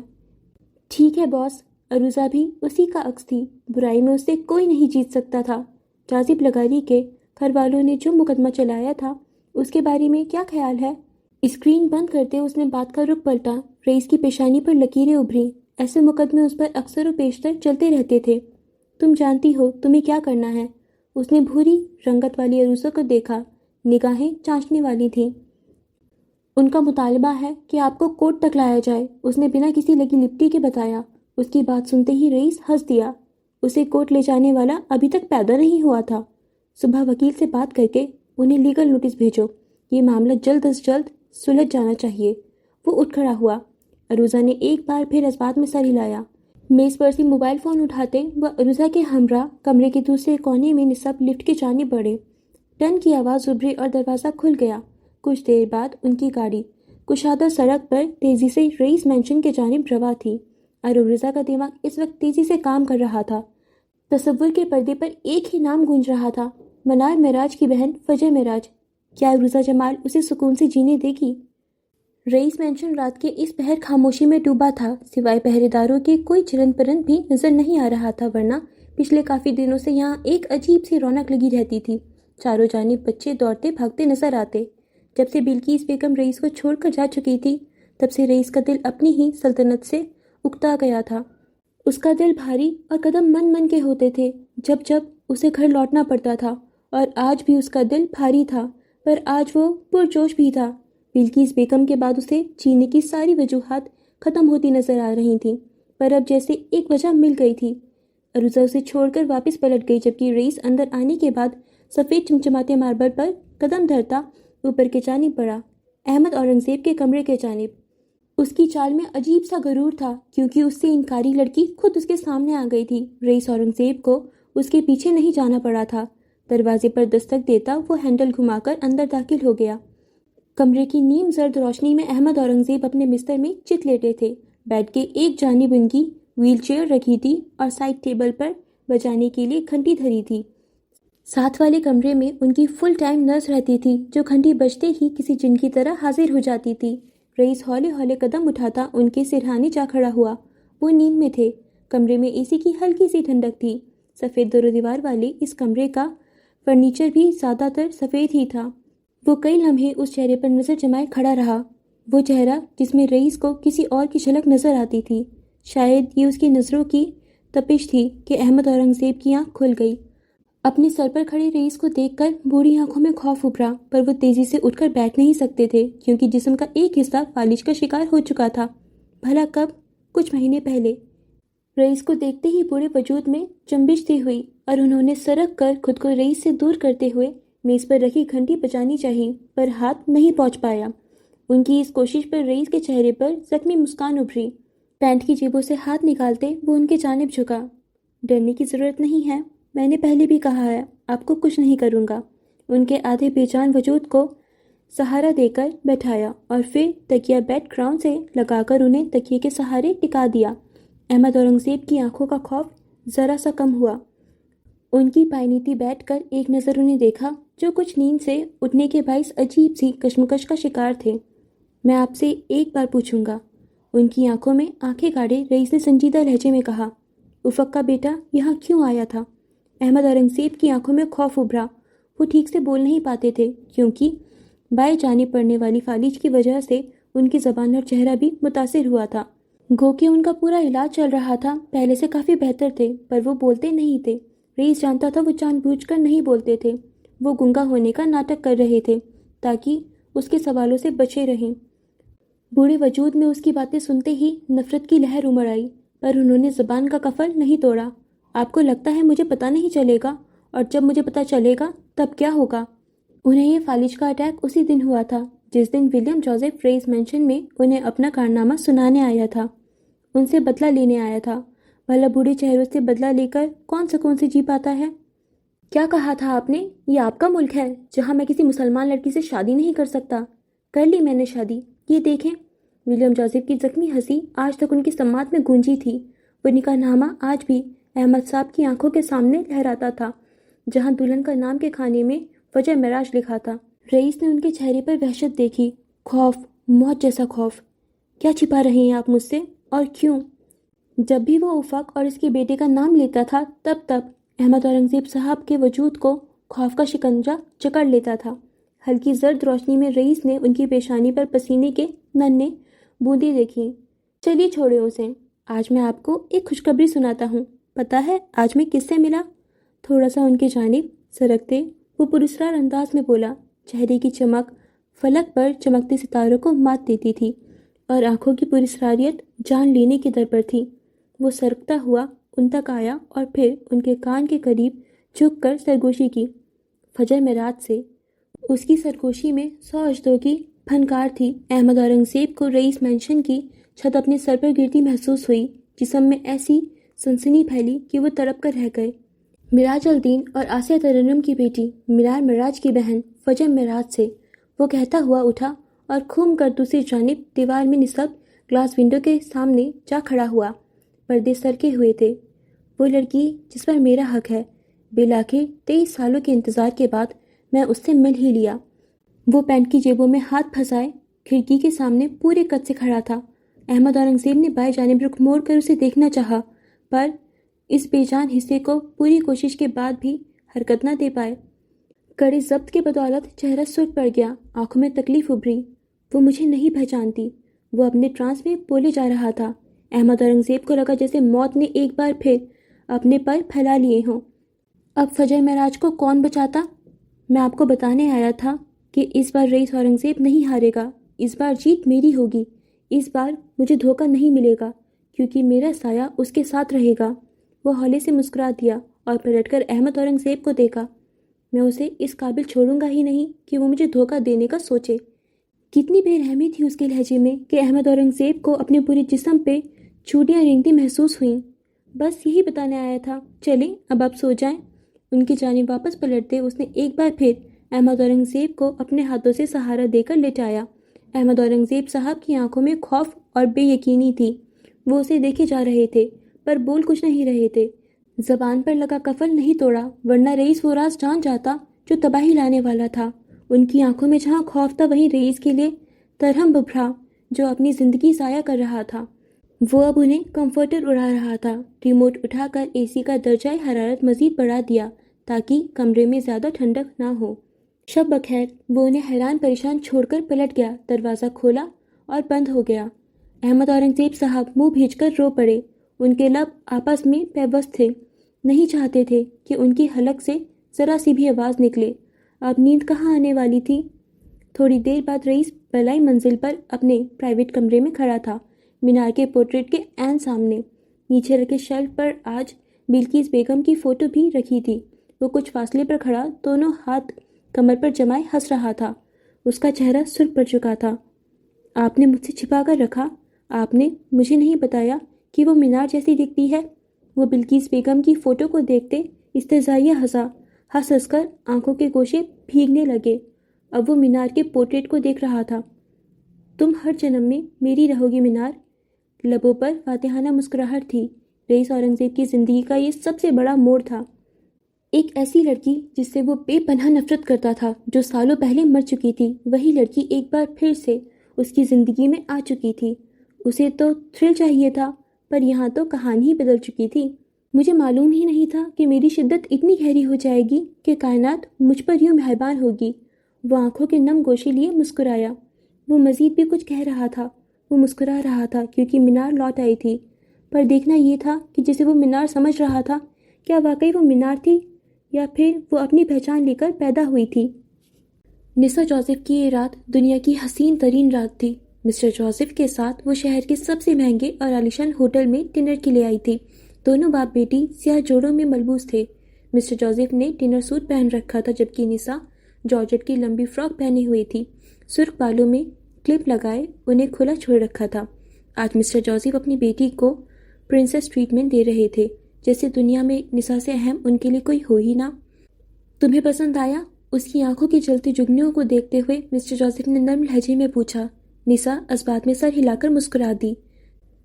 Speaker 1: ٹھیک ہے باس۔ عروضہ بھی اسی کا عکس تھی۔ برائی میں اس سے کوئی نہیں جیت سکتا تھا۔ جاذب لغاری کے گھر والوں نے جو مقدمہ چلایا تھا اس کے بارے میں کیا خیال ہے؟ اسکرین بند کرتے اس نے بات کا رخ پلٹا۔ رئیس کی پیشانی پر لکیریں ابھری۔ ایسے مقدمے اس پر اکثر و بیشتر چلتے رہتے تھے۔ تم جانتی ہو تمہیں کیا کرنا ہے؟ اس نے بھوری رنگت والی عروضہ کو دیکھا۔ نگاہیں چانچنے والی تھیں۔ ان کا مطالبہ ہے کہ آپ کو کورٹ تک لایا جائے، اس نے بنا کسی لگی لپٹی کے بتایا۔ اس کی بات سنتے ہی رئیس ہنس دیا۔ اسے کورٹ لے جانے والا ابھی تک پیدا نہیں ہوا تھا۔ صبح وکیل سے بات کر کے انہیں لیگل نوٹس بھیجو۔ یہ معاملہ جلد از جلد سلجھ جانا چاہیے۔ وہ اٹھ کھڑا ہوا۔ عروضہ نے ایک بار پھر اس بات میں سر ہلایا۔ میز پر سے موبائل فون اٹھاتے وہ عروضہ کے ہمراہ کمرے کے دوسرے کونے میں نصب لفٹ کی جانب بڑھے۔ ٹن کی آواز ابھری اور دروازہ کھل گیا۔ کچھ دیر بعد ان کی گاڑی کشادہ سڑک پر تیزی سے رئیس مینشن کے جانب رواں تھی اور عروضہ کا دماغ اس وقت تیزی سے کام کر رہا تھا۔ تصور کے پردے پر ایک ہی نام گونج رہا تھا، منار معراج کی بہن فجر معراج۔ کیا عروضہ جمال اسے سکون سے جینے دے گی؟ رئیس مینشن رات کے اس پہر خاموشی میں ڈوبا تھا، سوائے پہرے داروں کے کوئی چرند پرند بھی نظر نہیں آ رہا تھا، ورنہ پچھلے کافی دنوں سے یہاں ایک عجیب سی رونق لگی رہتی تھی۔ چاروں جانب بچے دوڑتے بھاگتے نظر آتے۔ جب سے بلقیس بیگم رئیس کو چھوڑ کر جا چکی تھی تب سے رئیس کا دل اپنی ہی سلطنت سے اکتا گیا تھا۔ اس کا دل بھاری اور قدم من من کے ہوتے تھے جب جب اسے گھر لوٹنا پڑتا تھا، اور آج بھی اس کا دل بھاری تھا، پر آج وہ پرجوش بھی تھا۔ بلقیس بیگم کے بعد اسے جینے کی ساری وجوہات ختم ہوتی نظر آ رہی تھیں، پر اب جیسے ایک وجہ مل گئی تھی۔ عروضہ اسے چھوڑ کر واپس پلٹ گئی، جبکہ رئیس اندر آنے کے بعد سفید چمچماتے ماربل پر قدم دھرتا اوپر کے جانب بڑھا، احمد اورنگزیب کے کمرے کے جانب۔ اس کی چال میں عجیب سا غرور تھا، کیونکہ اس سے انکاری لڑکی خود اس کے سامنے آ گئی تھی۔ رئیس اورنگزیب کو اس کے پیچھے نہیں جانا پڑا تھا۔ دروازے پر دستک دیتا وہ ہینڈل گھما کر اندر داخل ہو گیا۔ کمرے کی نیم زرد روشنی میں احمد اورنگزیب اپنے بستر میں چت لیٹے تھے۔ بیڈ کے ایک جانب ان کی ویل چیئر رکھی تھی اور سائڈ ٹیبل پر بجانے کے لیے گھنٹی دھری تھی۔ ساتھ والے کمرے میں ان کی فل ٹائم نرس رہتی تھی، جو گھنٹی بجتے ہی کسی جن کی طرح حاضر ہو جاتی تھی۔ رئیس ہولے ہولے قدم اٹھاتا ان کے سرہانے جا کھڑا ہوا۔ وہ نیند میں تھے۔ کمرے میں اے سی کی ہلکی سی ٹھنڈک تھی۔ سفید دور و دیوار والے اس کمرے کا فرنیچر بھی زیادہ تر سفید ہی تھا۔ وہ کئی لمحے اس چہرے پر نظر جمائے کھڑا رہا، وہ چہرہ جس میں رئیس کو کسی اور کی جھلک نظر آتی تھی۔ شاید یہ اس کی نظروں کی تپش تھی کہ احمد اورنگزیب کی آنکھ کھل گئی۔ اپنے سر پر کھڑے رئیس کو دیکھ کر بوڑھی آنکھوں میں خوف ابھرا، پر وہ تیزی سے اٹھ کر بیٹھ نہیں سکتے تھے کیونکہ جسم کا ایک حصہ فالج کا شکار ہو چکا تھا۔ بھلا کب؟ کچھ مہینے پہلے۔ رئیس کو دیکھتے ہی پورے وجود میں جنبش سی ہوئی اور انہوں نے سرک کر خود کو رئیس سے دور کرتے ہوئے میز پر رکھی گھنٹی بجانی چاہی، پر ہاتھ نہیں پہنچ پایا۔ ان کی اس کوشش پر رئیس کے چہرے پر زخمی مسکان ابھری۔ پینٹ کی جیبوں سے ہاتھ نکالتے وہ ان کے جانب جھکا۔ ڈرنے کی ضرورت نہیں ہے، میں نے پہلے بھی کہا ہے آپ کو کچھ نہیں کروں گا۔ ان کے آدھے بے جان وجود کو سہارا دے کر بیٹھایا اور پھر تکیہ بیڈ گراؤنڈ سے لگا کر انہیں تکیے کے سہارے ٹکا دیا۔ احمد اورنگزیب کی آنکھوں کا خوف ذرا سا کم ہوا۔ ان کی پائنیتی بیٹھ کر ایک نظر انہیں دیکھا، جو کچھ نیند سے اٹھنے کے باعث عجیب سی کشمکش کا شکار تھے۔ میں آپ سے ایک بار پوچھوں گا۔ ان کی آنکھوں میں آنکھیں گاڑے رئیس نے سنجیدہ لہجے میں کہا، افق کا بیٹا یہاں کیوں آیا تھا؟ احمد اورنگزیب کی آنکھوں میں خوف ابھرا۔ وہ ٹھیک سے بول نہیں پاتے تھے کیونکہ بائیں جانب پڑنے والی فالج کی وجہ سے ان کی زبان اور چہرہ بھی متاثر ہوا تھا۔ گو کہ ان کا پورا علاج چل رہا تھا، پہلے سے کافی بہتر تھے، پر وہ بولتے نہیں تھے۔ رئیس جانتا تھا وہ جان بوجھ کر نہیں بولتے تھے، وہ گنگا ہونے کا ناٹک کر رہے تھے تاکہ اس کے سوالوں سے بچے رہیں۔ بوڑھے وجود میں اس کی باتیں سنتے ہی نفرت کی لہر امڑ آئی، پر انہوں نے زبان کا قفل نہیں توڑا۔ آپ کو لگتا ہے مجھے پتہ نہیں چلے گا، اور جب مجھے پتہ چلے گا تب کیا ہوگا؟ انہیں یہ فالج کا اٹیک اسی دن ہوا تھا جس دن ولیم جوزف ریس مینشن میں انہیں اپنا کارنامہ سنانے آیا تھا، ان سے بدلہ لینے آیا تھا۔ بھلا بوڑھے چہروں سے بدلہ لے کر کون سکون سے جی پاتا ہے؟ کیا کہا تھا آپ نے؟ یہ آپ کا ملک ہے جہاں میں کسی مسلمان لڑکی سے شادی نہیں کر سکتا۔ کر لی میں نے شادی، یہ دیکھیں۔ ولیم جوزف کی زخمی ہنسی آج تک ان کی سماعت میں گونجی تھی۔ وہ نکاح نامہ آج بھی احمد صاحب کی آنکھوں کے سامنے لہراتا تھا، جہاں دلہن کا نام کے کھانے میں فجر معراج لکھا تھا۔ رئیس نے ان کے چہرے پر وحشت دیکھی، خوف، موت جیسا خوف۔ کیا چھپا رہے ہیں آپ مجھ سے، اور کیوں؟ جب بھی وہ افق اور اس کے بیٹے کا نام لیتا تھا تب احمد اورنگزیب صاحب کے وجود کو خوف کا شکنجہ جکڑ لیتا تھا۔ ہلکی زرد روشنی میں رئیس نے ان کی پیشانی پر پسینے کے ننھے بوندیں دیکھی۔ چلیے چھوڑے اسے، آج میں آپ کو ایک خوشخبری سناتا ہوں۔ پتہ ہے آج میں کس سے ملا؟ تھوڑا سا ان کی جانب سرکتے وہ پراسرار انداز میں بولا۔ چہرے کی چمک فلک پر چمکتے ستاروں کو مات دیتی تھی اور آنکھوں کی پراسراریت جان لینے کے در پر تھی۔ وہ سرکتا ہوا ان تک آیا اور پھر ان کے کان کے قریب جھک کر سرگوشی کی۔ فجر معراج سے اس کی سرگوشی میں 100 اجدوں کی پھنکار تھی۔ احمد اورنگزیب کو رئیس مینشن کی چھت اپنے سر پر گرتی محسوس ہوئی۔ جسم میں ایسی سنسنی پھیلی کہ وہ تڑپ کر رہ گئے۔ مراج الدین اور آسیہ ترنم کی بیٹی، منار معراج کی بہن فجر معراج سے، وہ کہتا ہوا اٹھا اور گھوم کر دوسری جانب دیوار میں نصب گلاس ونڈو کے سامنے جا کھڑا ہوا۔ پردے سرکے ہوئے تھے۔ وہ لڑکی جس پر میرا حق ہے، بالآخر 23 سالوں کے انتظار کے بعد میں اس سے مل ہی لیا۔ وہ پینٹ کی جیبوں میں ہاتھ پھنسائے کھڑکی کے سامنے پورے قد سے کھڑا تھا۔ احمد اورنگزیب نے بائیں جانب رخ موڑ کر اسے دیکھنا چاہا، پر اس بے جان حصے کو پوری کوشش کے بعد بھی حرکت نہ دے پائے۔ کڑے ضبط کے بدولت چہرہ سرخ پڑ گیا، آنکھوں میں تکلیف ابھری۔ وہ مجھے نہیں پہچانتی، وہ اپنے ٹرانس میں بولے جا رہا تھا۔ احمد اورنگزیب کو لگا جیسے موت نے ایک بار پھر اپنے پر پھیلا لیے ہوں۔ اب فجر معراج کو کون بچاتا؟ میں آپ کو بتانے آیا تھا کہ اس بار رئیس اورنگزیب نہیں ہارے گا، اس بار جیت میری ہوگی، اس بار مجھے دھوکہ نہیں ملے گا کیونکہ میرا سایہ اس کے ساتھ رہے گا۔ وہ ہولے سے مسکرا دیا اور پلٹ کر احمد اورنگزیب کو دیکھا۔ میں اسے اس قابل چھوڑوں گا ہی نہیں کہ وہ مجھے دھوکہ دینے کا سوچے۔ کتنی بے رحمی تھی اس کے لہجے میں کہ احمد اورنگزیب کو اپنے پورے جسم پہ چوٹیاں رینگتی محسوس ہوئیں۔ بس یہی بتانے آیا تھا، چلیں اب آپ سو جائیں۔ ان کی جانب واپس پلٹتے اس نے ایک بار پھر احمد اورنگزیب کو اپنے ہاتھوں سے سہارا دے کر لٹایا۔ احمد اورنگزیب صاحب کی آنکھوں میں خوف اور بے یقینی تھی۔ وہ اسے دیکھے جا رہے تھے پر بول کچھ نہیں رہے تھے۔ زبان پر لگا قفل نہیں توڑا، ورنہ رئیس وہ راز جان جاتا جو تباہی لانے والا تھا۔ ان کی آنکھوں میں جہاں خوف تھا وہیں رئیس کے لیے ترہم ببھرا جو اپنی زندگی ضائع کر رہا تھا۔ وہ اب انہیں کمفرٹر اڑا رہا تھا۔ ریموٹ اٹھا کر اے سی کا درجہ حرارت مزید بڑھا دیا تاکہ کمرے میں زیادہ ٹھنڈک نہ ہو۔ شب بخیر۔ وہ انہیں حیران پریشان چھوڑ کر پلٹ گیا، دروازہ کھولا اور بند ہو گیا۔ احمد اورنگزیب صاحب منہ بھیج کر رو پڑے۔ ان کے لب آپس میں پیوست تھے، نہیں چاہتے تھے کہ ان کی حلق سے ذرا سی بھی آواز نکلے۔ اب نیند کہاں آنے والی تھی؟ تھوڑی دیر بعد رئیس بلائی منزل پر اپنے پرائیویٹ کمرے میں کھڑا تھا، مینار کے پورٹریٹ کے عین سامنے۔ نیچے رکھے شیلف پر آج بلقیس بیگم کی فوٹو بھی رکھی تھی۔ وہ کچھ فاصلے پر کھڑا دونوں ہاتھ کمر پر جمائے ہنس رہا تھا۔ اس کا چہرہ سرخ پڑ چکا تھا۔ آپ نے مجھ سے چھپا کر رکھا، آپ نے مجھے نہیں بتایا کہ وہ مینار جیسی دکھتی ہے۔ وہ بلقیس بیگم کی فوٹو کو دیکھتے استہزائیہ ہنسا، ہنس ہنس کر آنکھوں کے گوشے بھیگنے لگے۔ اب وہ مینار کے پورٹریٹ کو دیکھ رہا تھا۔ تم ہر جنم میں میری رہو گی مینار۔ لبوں پر فاتحانہ مسکراہٹ تھی۔ رئیس اورنگزیب کی زندگی کا یہ سب سے بڑا موڑ تھا۔ ایک ایسی لڑکی جس سے وہ بے پناہ نفرت کرتا تھا، جو سالوں پہلے مر چکی تھی، وہی لڑکی ایک بار پھر سے اس کی زندگی میں آ چکی تھی۔ اسے تو تھرل چاہیے تھا، پر یہاں تو کہانی ہی بدل چکی تھی۔ مجھے معلوم ہی نہیں تھا کہ میری شدت اتنی گہری ہو جائے گی کہ کائنات مجھ پر یوں مہربان ہوگی۔ وہ آنکھوں کے نم گوشے لیے مسکرایا۔ وہ مزید بھی کچھ کہہ رہا تھا، وہ مسکرا رہا تھا کیونکہ مینار لوٹ آئی تھی، پر دیکھنا یہ تھا کہ جسے وہ مینار سمجھ رہا تھا کیا واقعی وہ مینار تھی یا پھر وہ اپنی پہچان لے کر پیدا ہوئی تھی۔ نسا جوزف کی یہ رات دنیا کی حسین ترین رات تھی۔ مسٹر جوزف کے ساتھ وہ شہر کے سب سے مہنگے اور عالیشان ہوٹل میں ڈنر کے لیے آئی تھی۔ دونوں باپ بیٹی سیاہ جوڑوں میں ملبوس تھے۔ مسٹر جوزف نے ڈنر سوٹ پہن رکھا تھا جبکہ نسا جارجٹ کی لمبی فراک پہنی ہوئی تھی، سرخ بالوں میں کلپ لگائے انہیں کھلا چھوڑ رکھا تھا۔ آج مسٹر جوزف اپنی بیٹی کو پرنسس ٹریٹمنٹ دے رہے تھے، جیسے دنیا میں نسا سے اہم ان کے لیے کوئی ہو ہی نہ۔ تمہیں پسند آیا؟ اس کی آنکھوں کی جلتی جگنیوں کو دیکھتے ہوئے مسٹر جوزف نے نرم لہجے میں پوچھا۔ نسا اس بات میں سر ہلا کر مسکرا دی۔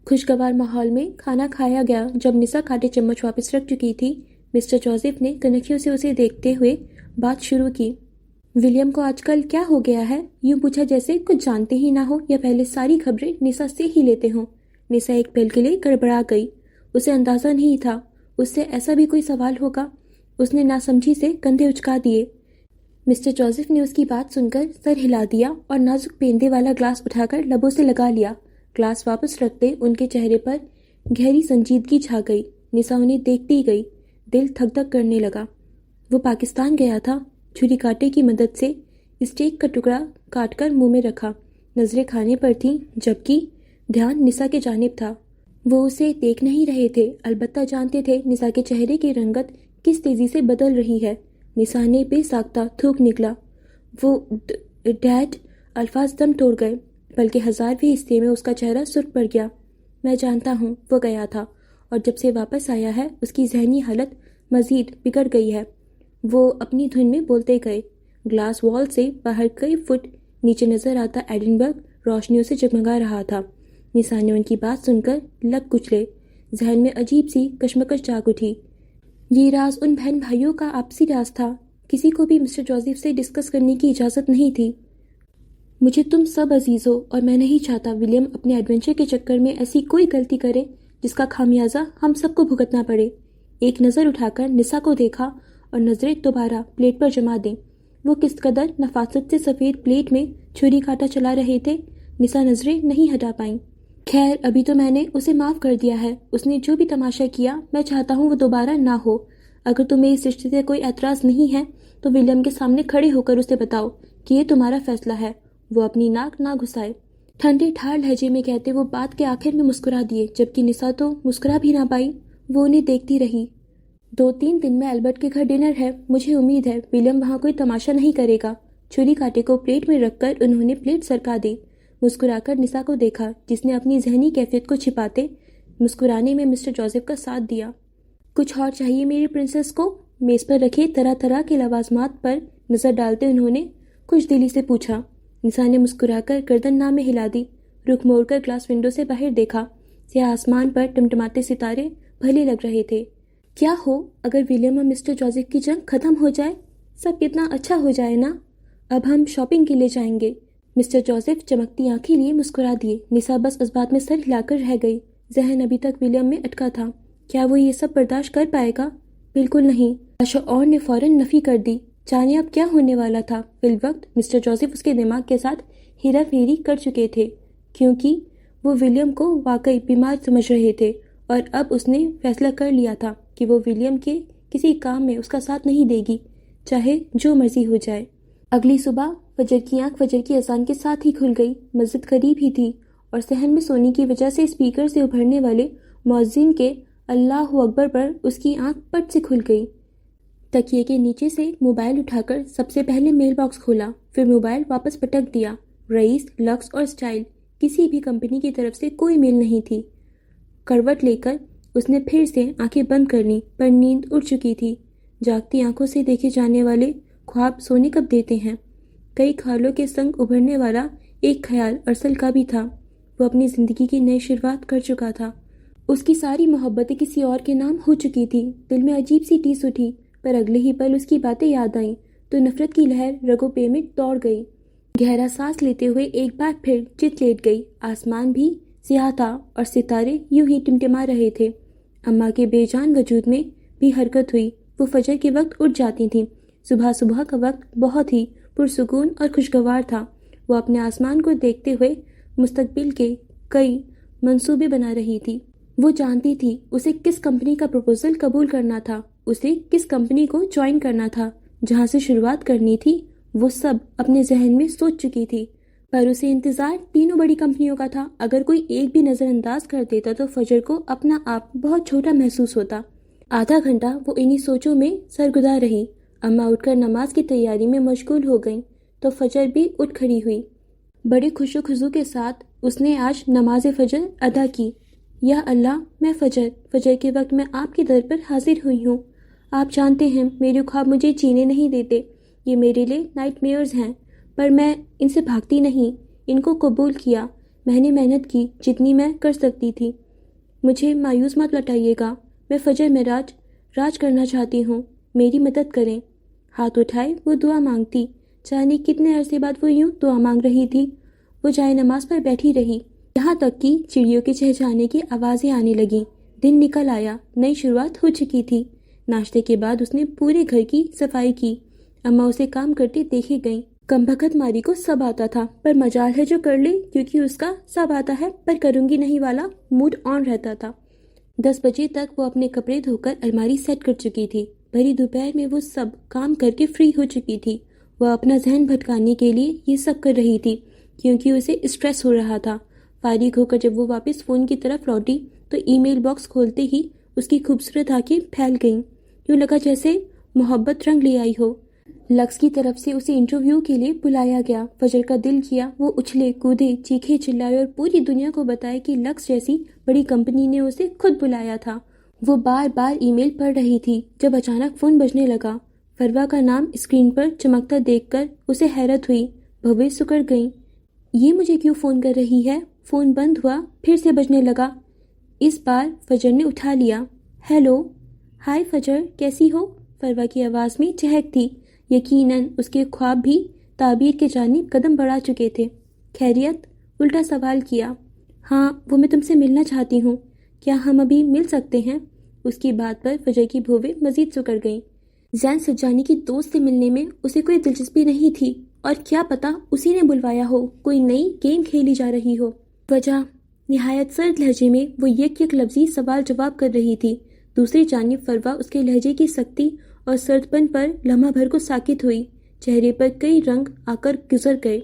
Speaker 1: خوشگوار ماحول میں کھانا کھایا گیا۔ جب نسا کانٹے چمچ واپس رکھ چکی تھی، مسٹر جوزف نے کنکھیوں سے اسے دیکھتے ہوئے بات شروع کی۔ ولیم کو آج کل کیا ہو گیا ہے؟ یوں پوچھا جیسے کچھ جانتے ہی نہ ہو یا پہلے ساری خبریں نسا سے ہی لیتے ہوں۔ نسا ایک پل کے لیے گڑبڑا گئی۔ اسے اندازہ نہیں تھا اس سے ایسا بھی کوئی سوال ہوگا۔ اس نے ناسمجھی سے کندھے اچکا دیے۔ مسٹر جوزف نے اس کی بات سن کر سر ہلا دیا اور نازک پیندے والا گلاس اٹھا کر لبوں سے لگا لیا۔ گلاس واپس رکھتے ان کے چہرے پر گہری سنجیدگی چھا گئی۔ نسا انہیں دیکھتی گئی، دل دھک دھک کرنے لگا۔ وہ پاکستان گیا تھا۔ چھری کانٹے کی مدد سے اسٹیک کا ٹکڑا کاٹ کر منہ میں رکھا۔ نظریں کھانے پر تھیں جبکہ دھیان نسا کے جانب تھا۔ وہ اسے دیکھ نہیں رہے تھے، البتہ جانتے تھے نسا کے چہرے کی رنگت کس تیزی سے بدل رہی ہے۔ نسا نے بے ساختہ تھوک نکلا۔ وہ ڈیڈ، الفاظ دم توڑ گئے، بلکہ 1000ویں حصے میں اس کا چہرہ سرخ پڑ گیا۔ میں جانتا ہوں وہ گیا تھا اور جب سے واپس آیا ہے اس کی ذہنی حالت مزید بگڑ گئی ہے۔ وہ اپنی دھن میں بولتے گئے۔ گلاس وال سے باہر کئی فٹ نیچے نظر آتا ایڈنبرگ روشنیوں سے جگمگا رہا تھا۔ نسا نے ان کی بات سن کر لب کچلے۔ ذہن میں عجیب سی کشمکش جاگ اٹھی۔ یہ راز ان بہن بھائیوں کا آپسی راز تھا، کسی کو بھی مسٹر جوزف سے ڈسکس کرنے کی اجازت نہیں تھی۔ مجھے تم سب عزیز ہو اور میں نہیں چاہتا ولیم اپنے ایڈونچر کے چکر میں ایسی کوئی غلطی کرے جس کا خامیازہ ہم سب کو بھگتنا پڑے۔ ایک نظر اٹھا کر نسا کو دیکھا اور نظریں دوبارہ پلیٹ پر جما دیں۔ وہ کس قدر نفاست سے سفید پلیٹ میں چھری کانٹا چلا رہے تھے، نسا نظریں نہیں ہٹا پائیں۔ خیر ابھی تو میں نے اسے معاف کر دیا ہے۔ اس نے جو بھی تماشا کیا میں چاہتا ہوں وہ دوبارہ نہ ہو۔ اگر تمہیں اس رشتے سے کوئی اعتراض نہیں ہے تو ولیم کے سامنے کھڑے ہو کر اسے بتاؤ کہ یہ تمہارا فیصلہ ہے۔ وہ اپنی ناک نہ گھسائے۔ ٹھنڈے ٹھار لہجے میں کہتے وہ بات کے آخر میں مسکرا دیے، جبکہ نسا تو مسکرا بھی نہ پائی۔ وہ انہیں دیکھتی رہی۔ 2-3 دن میں البرٹ کے گھر ڈنر ہے، مجھے امید ہے ولیم وہاں کوئی تماشا نہیں کرے گا۔ چھری کانٹے کو پلیٹ میں رکھ کر انہوں نے پلیٹ سرکا دی۔ مسکرا کر نسا کو دیکھا جس نے اپنی ذہنی کیفیت کو چھپاتے مسکرانے میں مسٹر جوزف کا ساتھ دیا۔ کچھ اور چاہیے میری پرنسس کو؟ میز پر رکھے طرح طرح کے لوازمات پر نظر ڈالتے انہوں نے خوش دلی سے پوچھا۔ نسا نے مسکرا کر گردن نہ میں ہلا دی، رخ موڑ کر گلاس ونڈو سے باہر دیکھا۔ سیاہ آسمان پر ٹمٹماتے ستارے بھلے لگ رہے تھے۔ کیا ہو اگر ولیم اور مسٹر جوزف کی جنگ ختم ہو جائے؟ سب کتنا اچھا ہو جائے نا۔ اب ہم شاپنگ کے لیے جائیں گے۔ مسٹر جوزف چمکتی آنکھیں لیے مسکرا دیے۔ نسا بس اس بات میں سر ہلا کر رہ گئی۔ ذہن ابھی تک ولیم میں اٹکا تھا۔ کیا وہ یہ سب برداشت کر پائے گا؟ بالکل نہیں۔ شعور نے فوراً نفی کر دی۔ جانے اب کیا ہونے والا تھا؟ فی الوقت مسٹر جوزف اس کے دماغ کے ساتھ ہیرا پھیری کر چکے تھے، کیونکہ وہ ولیم کو واقعی بیمار سمجھ رہے تھے اور اب اس نے فیصلہ کر لیا تھا کہ وہ ولیم کے کسی کام میں اس کا ساتھ نہیں دے گی، چاہے جو مرضی ہو جائے۔ اگلی صبح فجر کی آنکھ فجر کی اذان کے ساتھ ہی کھل گئی۔ مسجد قریب ہی تھی اور صحن میں سونے کی وجہ سے اسپیکر سے ابھرنے والے مؤذن کے اللہ اکبر پر اس کی آنکھ پٹ سے کھل گئی۔ تکیے کے نیچے سے موبائل اٹھا کر سب سے پہلے میل باکس کھولا، پھر موبائل واپس پٹک دیا۔ رئیس، لکس اور سٹائل کسی بھی کمپنی کی طرف سے کوئی میل نہیں تھی۔ کروٹ لے کر اس نے پھر سے آنکھیں بند کر لیں، پر نیند اڑ چکی تھی۔ جاگتی آنکھوں سے دیکھے جانے والے خواب سونے کب دیتے ہیں؟ کئی خیالوں کے سنگ ابھرنے والا ایک خیال ارسل کا بھی تھا۔ وہ اپنی زندگی کی نئی شروعات کر چکا تھا۔ اس کی ساری محبتیں کسی اور کے نام ہو چکی تھی۔ دل میں عجیب سی ٹیس اٹھی، پر اگلے ہی پل اس کی باتیں یاد آئیں تو نفرت کی لہر رگوں پہ میں دوڑ گئی۔ گہرا سانس لیتے ہوئے ایک بار پھر چت لیٹ گئی۔ آسمان بھی سیاہ تھا اور ستارے یوں ہی ٹمٹما رہے تھے۔ اماں کے بے جان وجود میں بھی حرکت ہوئی۔ وہ فجر کے وقت اٹھ جاتی تھیں۔ صبح صبح کا وقت بہت ہی پرسکون اور خوشگوار تھا۔ وہ اپنے آسمان کو دیکھتے ہوئے مستقبل کے کئی منصوبے بنا رہی تھی۔ وہ جانتی تھی اسے کس کمپنی کا پروپوزل قبول کرنا تھا، اسے کس کمپنی کو جوائن کرنا تھا، جہاں سے شروعات کرنی تھی، وہ سب اپنے ذہن میں سوچ چکی تھی۔ پر اسے انتظار تینوں بڑی کمپنیوں کا تھا۔ اگر کوئی ایک بھی نظر انداز کر دیتا تو فجر کو اپنا آپ بہت چھوٹا محسوس ہوتا۔ آدھا گھنٹہ وہ انہی سوچوں میں سرگرداں رہی۔ اماں اٹھ کر نماز کی تیاری میں مشغول ہو گئیں تو فجر بھی اٹھ کھڑی ہوئی۔ بڑی خوش و خضوع کے ساتھ اس نے آج نماز فجر ادا کی۔ یا اللہ، میں فجر کے وقت میں آپ کے در پر حاضر ہوئی ہوں۔ آپ جانتے ہیں میرے خواب مجھے جینے نہیں دیتے، یہ میرے لیے نائٹ میئرز ہیں، پر میں ان سے بھاگتی نہیں، ان کو قبول کیا۔ میں نے محنت کی جتنی میں کر سکتی تھی، مجھے مایوس مت لوٹائیے گا۔ میں فجر میں راج کرنا چاہتی ہوں، میری مدد کریں۔ ہاتھ اٹھائے وہ دعا مانگتی، جانے کتنے عرصے بعد وہ یوں دعا مانگ رہی تھی۔ وہ جائے نماز پر بیٹھی رہی، یہاں تک کہ چڑیوں کے چہچہانے کی آوازیں آنے لگیں۔ دن نکل آیا، نئی شروعات ہو چکی تھی۔ ناشتے کے بعد اس نے پورے گھر کی صفائی کی۔ اماں اسے کام کرتے دیکھے گئیں۔ کم بخت ماری کو سب آتا تھا، پر مجال ہے جو کر لے، کیونکہ اس کا سب آتا ہے پر کروں گی نہیں والا موڈ آن رہتا تھا۔ 10 بجے تک وہ اپنے کپڑے دھو کر الماری سیٹ کر چکی تھی۔ بھری دوپہر میں وہ سب کام کر کے فری ہو چکی تھی۔ وہ اپنا ذہن بھٹکانے کے لیے یہ سب کر رہی تھی کیونکہ اسے اسٹریس ہو رہا تھا۔ فارغ ہو کر جب وہ واپس فون کی طرف لوٹی تو ای میل باکس کھولتے ہی اس کی خوبصورت آنکھیں پھیل گئیں۔ یوں لگا جیسے محبت رنگ لے آئی ہو۔ لکس کی طرف سے اسے انٹرویو کے لیے بلایا گیا۔ فجر کا دل کیا وہ اچھلے کودے، چیخے چلائے اور پوری دنیا کو بتائے کہ لکس جیسی بڑی کمپنی نے اسے خود بلایا تھا۔ وہ بار بار ای میل پڑھ رہی تھی جب اچانک فون بجنے لگا۔ فروا کا نام اسکرین پر چمکتا دیکھ کر اسے حیرت ہوئی۔ بھویں سکڑ گئیں۔ یہ مجھے کیوں فون کر رہی ہے؟ فون بند ہوا، پھر سے بجنے لگا۔ اس بار فجر نے اٹھا لیا۔ ہیلو، ہائے فجر، کیسی ہو؟ فروا کی آواز میں چہک تھی۔ یقیناً اس کے خواب بھی تعبیر کے جانب قدم بڑھا چکے تھے۔ خیریت؟ الٹا سوال کیا۔ ہاں، وہ میں تم سے ملنا چاہتی ہوں، کیا ہم ابھی مل سکتے ہیں؟ اس کی بات پر فجر کی بھویں مزید سکڑ گئیں۔ زین سجانی کی دوست سے ملنے میں اسے کوئی دلچسپی نہیں تھی، اور کیا پتا اسی نے بلوایا ہو، کوئی نئی گیم کھیلی جا رہی ہو۔ وجہ؟ نہایت سرد لہجے میں وہ یک لفظی سوال جواب کر رہی تھی۔ دوسری جانب فروا اس کے لہجے کی سختی اور سرد پن پر لمحہ بھر کو ساکت ہوئی۔ چہرے پر کئی رنگ آ کر گزر گئے۔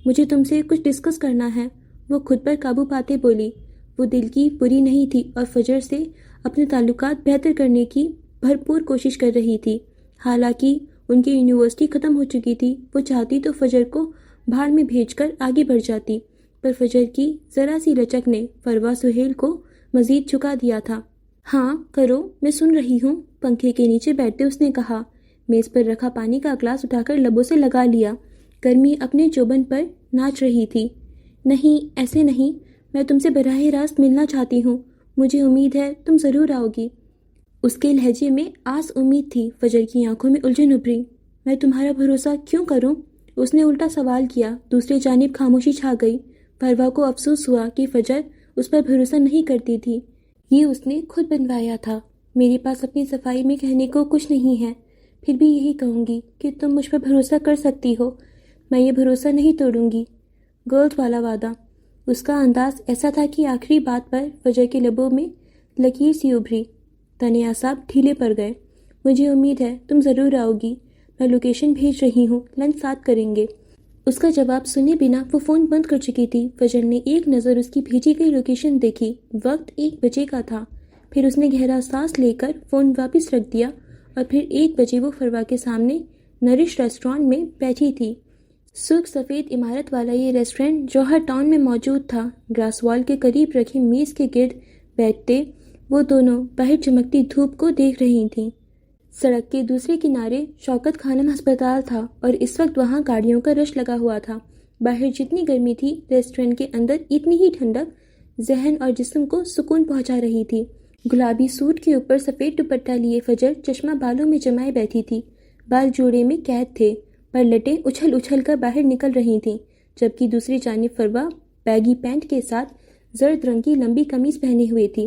Speaker 1: مجھے تم سے کچھ ڈسکس کرنا ہے، وہ خود پر قابو پاتے بولی۔ وہ دل کی بری نہیں تھی اور فجر سے اپنے تعلقات بہتر کرنے کی بھرپور کوشش کر رہی تھی۔ حالانکہ ان کی یونیورسٹی ختم ہو چکی تھی، وہ چاہتی تو فجر کو بھاڑ میں بھیج کر آگے بڑھ جاتی، پر فجر کی ذرا سی لچک نے فروا سہیل کو مزید جھکا دیا تھا۔ ہاں کرو، میں سن رہی ہوں، پنکھے کے نیچے بیٹھتے اس نے کہا۔ میز پر رکھا پانی کا گلاس اٹھا کر لبوں سے لگا لیا۔ گرمی اپنے چوبن پر ناچ رہی تھی۔ نہیں، ایسے نہیں، میں تم سے براہ راست ملنا چاہتی ہوں، مجھے امید ہے تم ضرور آؤ گی۔ اس کے لہجے میں آس امید تھی۔ فجر کی آنکھوں میں الجھن ابھری۔ میں تمہارا بھروسہ کیوں کروں؟ اس نے الٹا سوال کیا۔ دوسری جانب خاموشی چھا گئی۔ فروا کو افسوس ہوا کہ فجر اس پر بھروسہ نہیں کرتی تھی۔ یہ اس نے خود بنوایا تھا۔ میرے پاس اپنی صفائی میں کہنے کو کچھ نہیں ہے، پھر بھی یہی کہوں گی کہ تم مجھ پر بھروسہ کر سکتی ہو، میں یہ بھروسہ نہیں توڑوں گی۔ گرلز والا وعدہ۔ اس کا انداز ایسا تھا کہ آخری بات پر فجر کے لبوں میں لکیر سی ابھری۔ تنے اعصاب ڈھیلے پڑ گئے۔ مجھے امید ہے تم ضرور آؤ گی، میں لوکیشن بھیج رہی ہوں، لنچ ساتھ کریں گے۔ اس کا جواب سنے بنا وہ فون بند کر چکی تھی۔ فجر نے ایک نظر اس کی بھیجی گئی لوکیشن دیکھی۔ وقت 1 بجے کا تھا۔ پھر اس نے گہرا سانس لے کر فون واپس رکھ دیا اور پھر 1 بجے وہ فروا کے سامنے نرش ریسٹورانٹ میں بیٹھی تھی۔ سرخ سفید عمارت والا یہ ریسٹورینٹ جوہر ٹاؤن میں موجود تھا۔ گلاس وال کے قریب رکھی میز کے گرد بیٹھتے وہ دونوں باہر چمکتی دھوپ کو دیکھ رہی تھیں۔ سڑک کے دوسرے کنارے شوکت خانم ہسپتال تھا اور اس وقت وہاں گاڑیوں کا رش لگا ہوا تھا۔ باہر جتنی گرمی تھی، ریسٹورینٹ کے اندر اتنی ہی ٹھنڈک ذہن اور جسم کو سکون پہنچا رہی تھی۔ گلابی سوٹ کے اوپر سفید دوپٹہ لیے فجر چشمہ بالوں میں جمائے بیٹھی تھی۔ بال جوڑے میں قید تھے، پر لٹیں اچھل اچھل کر باہر نکل رہی تھیں، جبکہ دوسری جانب فروا بیگی پینٹ کے ساتھ زرد رنگ کی لمبی قمیض پہنے ہوئے تھی۔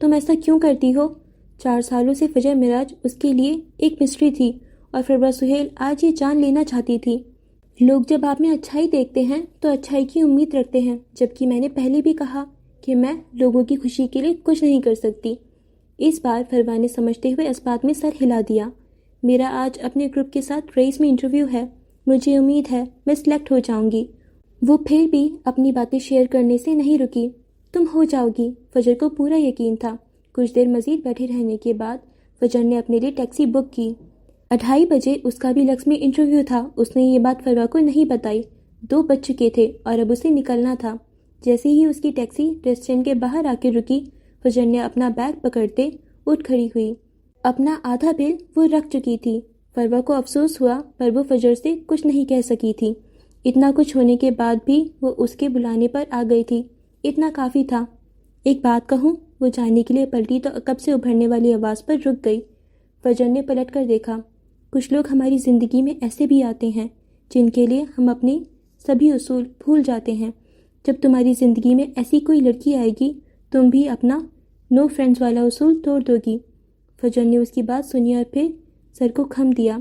Speaker 1: تم ایسا کیوں کرتی ہو؟ 4 سالوں سے فجر معراج اس کے لیے ایک مسٹری تھی اور فروا سہیل آج یہ جان لینا چاہتی تھی۔ لوگ جب آپ میں اچھائی دیکھتے ہیں تو اچھائی کی امید رکھتے ہیں، جبکہ میں نے پہلے بھی کہا کہ میں لوگوں کی خوشی کے لیے کچھ نہیں کر سکتی۔ اس بار فروا نے سمجھتے ہوئے اس بات میں سر ہلا دیا۔ میرا آج اپنے گروپ کے ساتھ رئیس میں انٹرویو ہے، مجھے امید ہے میں سلیکٹ ہو جاؤں گی۔ وہ پھر بھی اپنی باتیں شیئر کرنے سے نہیں رکی۔ تم ہو جاؤ گی، فجر کو پورا یقین تھا۔ کچھ دیر مزید بیٹھے رہنے کے بعد فجر نے اپنے لیے ٹیکسی بک کی۔ 2:30 بجے اس کا بھی لکس میں انٹرویو تھا۔ اس نے یہ بات فروا کو نہیں بتائی۔ 2 بج چکے تھے اور اب اسے نکلنا تھا۔ جیسے ہی اس کی ٹیکسی ریسٹورینٹ کے باہر آ کے رکی، فجر نے اپنا بیگ پکڑتے اٹھ کھڑی ہوئی۔ اپنا آدھا بل وہ رکھ چکی تھی۔ فروا کو افسوس ہوا، پر وہ فجر سے کچھ نہیں کہہ سکی تھی۔ اتنا کچھ ہونے کے بعد بھی وہ اس کے بلانے پر آ گئی تھی، اتنا کافی تھا۔ ایک بات کہوں؟ وہ جانے کے لیے پلٹی تو عقب سے ابھرنے والی آواز پر رک گئی۔ فجر نے پلٹ کر دیکھا۔ کچھ لوگ ہماری زندگی میں ایسے بھی آتے ہیں جن کے لیے ہم اپنے سبھی اصول بھول جاتے ہیں۔ جب تمہاری زندگی میں ایسی کوئی لڑکی آئے گی، تم بھی اپنا نو فرینڈز والا اصول توڑ دو گی۔ فجر نے اس کی بات سنی اور پھر سر کو خم دیا۔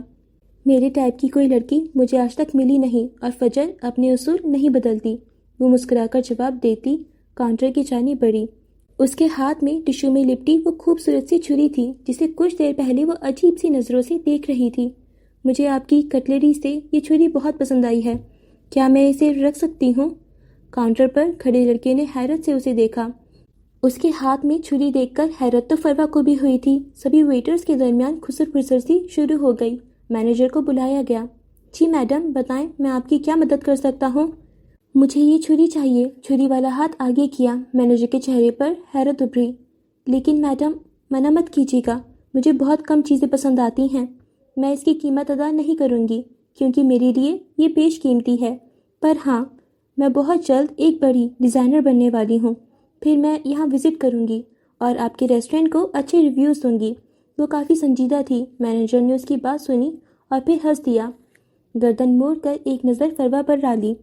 Speaker 1: میرے ٹائپ کی کوئی لڑکی مجھے آج تک ملی نہیں اور فجر اپنے اصول نہیں بدلتی، وہ مسکرا کر جواب دیتی کاؤنٹر کی جانب بڑھی۔ اس کے ہاتھ میں ٹشو میں لپٹی وہ خوبصورت سی چھری تھی جسے کچھ دیر پہلے وہ عجیب سی نظروں سے دیکھ رہی تھی۔ مجھے آپ کی کٹلری سے یہ چھری بہت پسند آئی ہے، کیا میں اسے رکھ سکتی ہوں؟ کاؤنٹر پر کھڑے لڑکے نے حیرت سے اسے دیکھا۔ اس کے ہاتھ میں چھری دیکھ کر حیرت تو فروا کو بھی ہوئی تھی۔ سبھی ویٹرز کے درمیان خسر پھسر سی شروع ہو گئی۔ مینیجر کو بلایا گیا۔ جی میڈم، بتائیں میں آپ کی کیا مدد کر سکتا ہوں؟ مجھے یہ چھری چاہیے۔ چھری والا ہاتھ آگے کیا۔ مینیجر کے چہرے پر حیرت ابھری۔ لیکن میڈم، منع مت کیجیے گا، مجھے بہت کم چیزیں پسند آتی ہیں، میں اس کی قیمت ادا نہیں کروں گی کیونکہ میرے لیے یہ بیش قیمتی ہے، پر ہاں میں بہت جلد ایک بڑی ڈیزائنر بننے والی ہوں، پھر میں یہاں وزٹ کروں گی اور آپ کے ریسٹورینٹ کو اچھے ریویوز دوں گی۔ وہ کافی سنجیدہ تھی۔ مینیجر نے اس کی بات سنی اور پھر ہنس دیا۔ گردن موڑ کر ایک نظر فروا پر ڈالی۔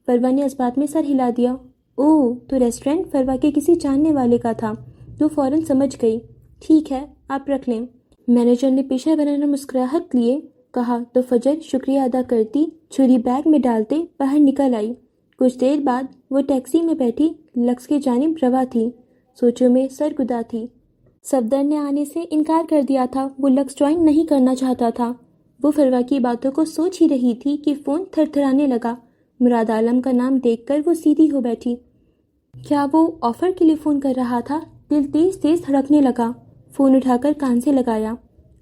Speaker 1: فروا نے اس بات میں سر ہلا دیا۔ اوہ، تو ریسٹورینٹ فروا کے کسی جاننے والے کا تھا۔ وہ فوراً سمجھ گئی۔ ٹھیک ہے، آپ رکھ لیں۔ مینیجر نے پیشہ ورانہ مسکراہٹ لیے کہا تو فجر شکریہ ادا کرتی چھری بیگ میں ڈالتے باہر نکل آئی۔ کچھ دیر بعد وہ ٹیکسی میں بیٹھی لکس کی جانب رواں تھی، سوچوں میں سرگردہ تھی۔ صفدر نے آنے سے انکار کر دیا تھا، وہ لکس جوائن نہیں کرنا چاہتا تھا۔ وہ فروا کی باتوں کو سوچ ہی رہی تھی کہ فون تھر تھرانے لگا۔ مراد عالم کا نام دیکھ کر وہ سیدھی ہو بیٹھی۔ کیا وہ آفر کے لیے فون کر رہا تھا؟ دل تیز تیز دھڑکنے لگا۔ فون اٹھا کر کان سے لگایا۔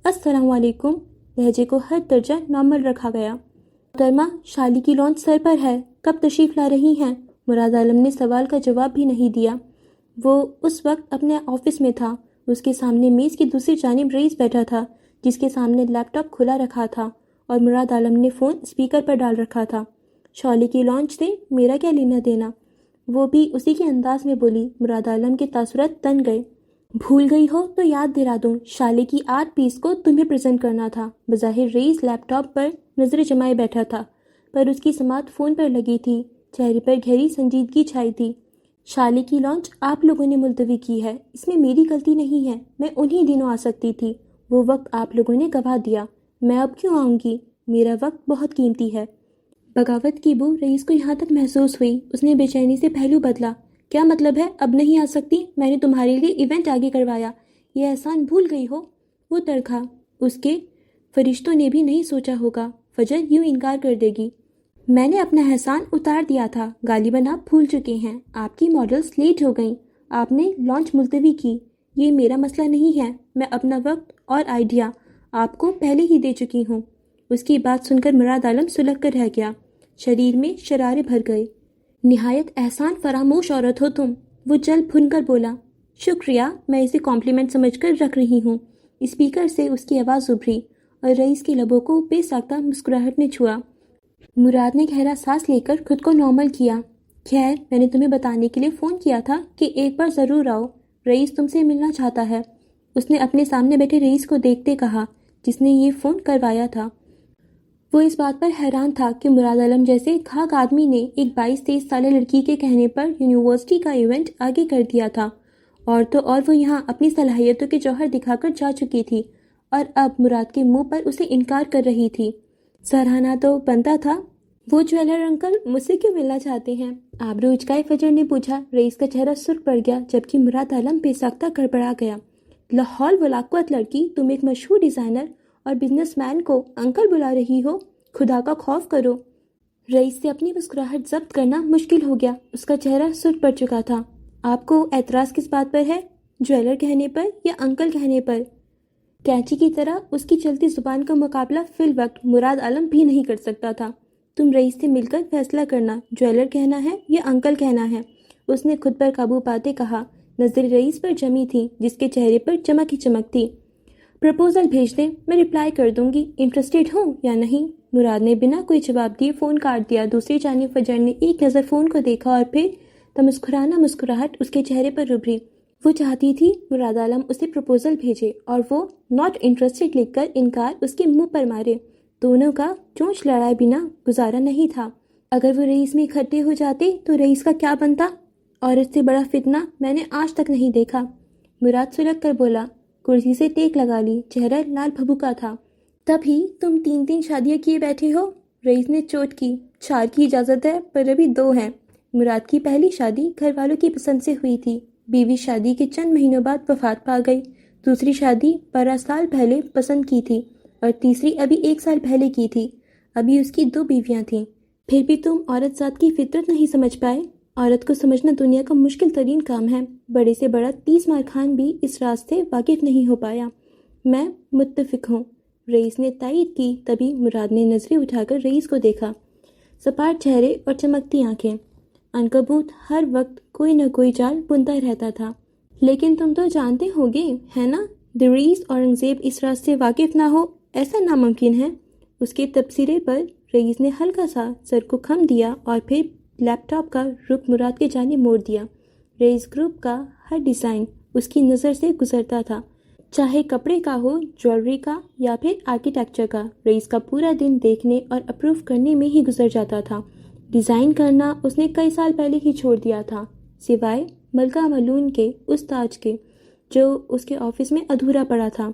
Speaker 1: السلام علیکم۔ لہجے کو ہر درجہ نارمل رکھا گیا۔ محترمہ، شالی کی لانچ سر پر ہے، کب تشریف لا رہی ہیں؟ مراد عالم نے سوال کا جواب بھی نہیں دیا۔ وہ اس وقت اپنے آفس میں تھا۔ اس کے سامنے میز کی دوسری جانب رئیس بیٹھا تھا جس کے سامنے لیپ ٹاپ کھلا رکھا تھا اور مراد عالم نے فون اسپیکر پر ڈال رکھا تھا۔ شالی کی لانچ سے میرا کیا لینا دینا؟ وہ بھی اسی کے انداز میں بولی۔ مراد عالم کے تاثرات تن گئے۔ بھول گئی ہو تو یاد دلا دوں، شالی کی آرٹ پیس کو تمہیں پریزنٹ کرنا تھا۔ بظاہر رئیس لیپ ٹاپ پر نظر جمائے بیٹھا تھا، پر اس کی سماعت فون پر لگی تھی۔ چہرے پر گہری سنجیدگی چھائی تھی۔ شالی کی لانچ آپ لوگوں نے ملتوی کی ہے، اس میں میری غلطی نہیں ہے، میں انہی دنوں آ سکتی تھی، وہ وقت آپ لوگوں نے گنوا دیا، میں اب کیوں آؤں گی؟ میرا وقت بہت قیمتی ہے۔ بغاوت کی بو رئیس کو یہاں تک محسوس ہوئی۔ اس نے بے چینی سے پہلو بدلا۔ کیا مطلب ہے اب نہیں آ سکتی؟ میں نے تمہارے لیے ایونٹ آگے کروایا، یہ احسان بھول گئی ہو؟ وہ تڑکھا۔ اس کے فرشتوں نے بھی نہیں سوچا ہوگا فجر یوں انکار کر دے گی۔ میں نے اپنا احسان اتار دیا تھا، غالباً آپ بھول چکے ہیں، آپ کی ماڈلز لیٹ ہو گئیں، آپ نے لانچ ملتوی کی، یہ میرا مسئلہ نہیں ہے، میں اپنا وقت اور آئیڈیا آپ کو پہلے ہی دے چکی ہوں۔ اس کی بات سن کر مراد عالم سلگ کر رہ گیا۔ شریر میں شرارے بھر گئے۔ نہایت احسان فراموش عورت ہو تم، وہ جل بھن کر بولا۔ شکریہ، میں اسے کمپلیمنٹ سمجھ کر رکھ رہی ہوں۔ اسپیکر سے اس کی آواز ابھری اور رئیس کے لبوں کو بے ساختہ مسکراہٹ نے چھوا۔ مراد نے گہرا سانس لے کر خود کو نارمل کیا۔ خیر، میں نے تمہیں بتانے کے لیے فون کیا تھا کہ ایک بار ضرور آؤ، رئیس تم سے ملنا چاہتا ہے۔ اس نے اپنے سامنے بیٹھے رئیس کو دیکھتے کہا جس نے یہ فون کروایا تھا۔ وہ اس بات پر حیران تھا کہ مراد عالم جیسے کھاک آدمی نے ایک 22-23 سالہ لڑکی کے کہنے پر یونیورسٹی کا ایونٹ آگے کر دیا تھا اور تو اور وہ یہاں اپنی صلاحیتوں کے جوہر دکھا کر جا چکی تھی اور اب مراد کے منہ پر اسے انکار کر رہی تھی۔ سراہنا تو بنتا تھا۔ وہ جویلر انکل مجھ سے کیوں ملنا چاہتے ہیں؟ آبرو اچکائے فجر نے پوچھا۔ رئیس کا چہرہ سرخ پڑ گیا جبکہ مراد عالم بے ساختہ گڑبڑا گیا۔ لاحول ولاقوت لڑکی، تم ایک مشہور ڈیزائنر اور بزنس مین کو انکل بلا رہی ہو؟ خدا کا خوف کرو۔ رئیس سے اپنی مسکراہٹ ضبط کرنا مشکل ہو گیا۔ اس کا چہرہ سرخ پڑ چکا تھا۔ آپ کو اعتراض کس بات پر ہے؟ جویلر کہنے پر یا انکل کہنے پر؟ کینچی کی طرح اس کی چلتی زبان کا مقابلہ فی الوقت مراد عالم بھی نہیں کر سکتا تھا۔ تم رئیس سے مل کر فیصلہ کرنا، جویلر کہنا ہے یا انکل کہنا ہے، اس نے خود پر قابو پاتے کہا۔ نظر رئیس پر جمی تھی جس کے چہرے پر چمک ہی چمک تھی۔ پرپوزل بھیج دیں، میں رپلائی کر دوں گی، انٹرسٹیڈ ہوں یا نہیں؟ مراد نے بنا کوئی جواب دیے فون کاٹ دیا۔ دوسری جانب فجر نے ایک نظر فون کو دیکھا اور پھر تمسکرانا مسکراہٹ اس کے چہرے پر ابھری۔ وہ چاہتی تھی مراد عالم اسے پرپوزل بھیجے اور وہ ناٹ انٹرسٹڈ لکھ کر انکار اس کے منہ پر مارے۔ دونوں کا چونچ لڑائے بنا گزارا نہیں تھا۔ اگر وہ رئیس میں اکٹھے ہو جاتے تو رئیس کا کیا بنتا؟ عورت سے بڑا فتنہ میں نے آج تک نہیں دیکھا۔ مراد سلگ کر بولا۔ کرسی سے ٹیک لگا لی، چہرہ لال بھبکا تھا۔ تبھی تم 3 شادیاں کیے بیٹھے ہو؟ رئیس نے چوٹ کی۔ 4 کی اجازت ہے پر ابھی 2 ہیں۔ مراد کی پہلی شادی گھر والوں کی پسند سے ہوئی تھی۔ بیوی شادی کے چند مہینوں بعد وفات پا گئی۔ دوسری شادی 12 سال پہلے پسند کی تھی اور تیسری ابھی 1 سال پہلے کی تھی۔ ابھی اس کی 2 بیویاں تھیں۔ پھر بھی تم عورت ذات کی فطرت نہیں سمجھ پائے؟ عورت کو سمجھنا دنیا کا مشکل ترین کام ہے۔ بڑے سے بڑا 30 مار خان بھی اس راز سے واقف نہیں ہو پایا۔ میں متفق ہوں، رئیس نے تائید کی۔ تبھی مراد نے نظریں اٹھا کر رئیس کو دیکھا۔ سپاٹ چہرے اور چمکتی آنکھیں۔ عنکبوت ہر وقت کوئی نہ کوئی جال بنتا رہتا تھا۔ لیکن تم تو جانتے ہوگے ہے نا، رئیس اورنگزیب اس راز سے واقف نہ ہو ایسا ناممکن ہے۔ اس کے تبصرے پر رئیس نے ہلکا سا سر کو خم دیا اور پھر لیپ ٹاپ کا رخ مراد کے جانب موڑ دیا۔ رئیس گروپ کا ہر ڈیزائن اس کی نظر سے گزرتا تھا، چاہے کپڑے کا ہو، جویلری کا یا پھر آرکیٹیکچر کا۔ رئیس کا پورا دن دیکھنے اور اپروو کرنے میں ہی گزر جاتا تھا۔ ڈیزائن کرنا اس نے کئی سال پہلے ہی چھوڑ دیا تھا، سوائے ملکہ ملون کے اس تاج کے جو اس کے آفس میں ادھورا پڑا تھا۔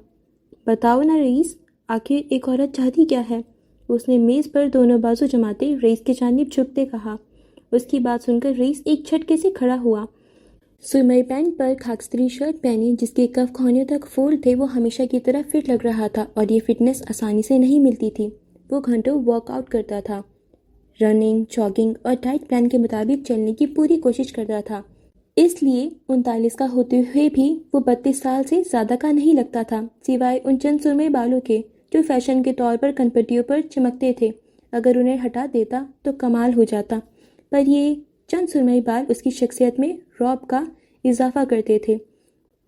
Speaker 1: بتاؤ نا رئیس، آخر ایک عورت چاہتی کیا ہے؟ اس نے میز پر دونوں بازو جماتے رئیس کے جانب جھکتے کہا۔ اس کی بات سن کر رئیس ایک جھٹکے سے کھڑا ہوا۔ سرمئی پینٹ پر خاکستری شرٹ پہنے جس کے کف کھونے تک فولڈ تھے، وہ ہمیشہ کی طرح فٹ لگ رہا تھا اور یہ فٹنس آسانی سے نہیں ملتی تھی۔ وہ گھنٹوں واک آؤٹ کرتا تھا، رننگ، جاگنگ اور ڈائٹ پلان کے مطابق چلنے کی پوری کوشش کرتا تھا۔ اس لیے 39 کا ہوتے ہوئے بھی وہ 32 سال سے زیادہ کا نہیں لگتا تھا، سوائے ان چند سرمئی بالوں کے جو فیشن کے طور پر کنپٹیوں پر چمکتے تھے۔ اگر انہیں ہٹا دیتا تو کمال ہو جاتا، پر یہ چند سرمئی بال اس کی شخصیت میں رعب کا اضافہ کرتے تھے۔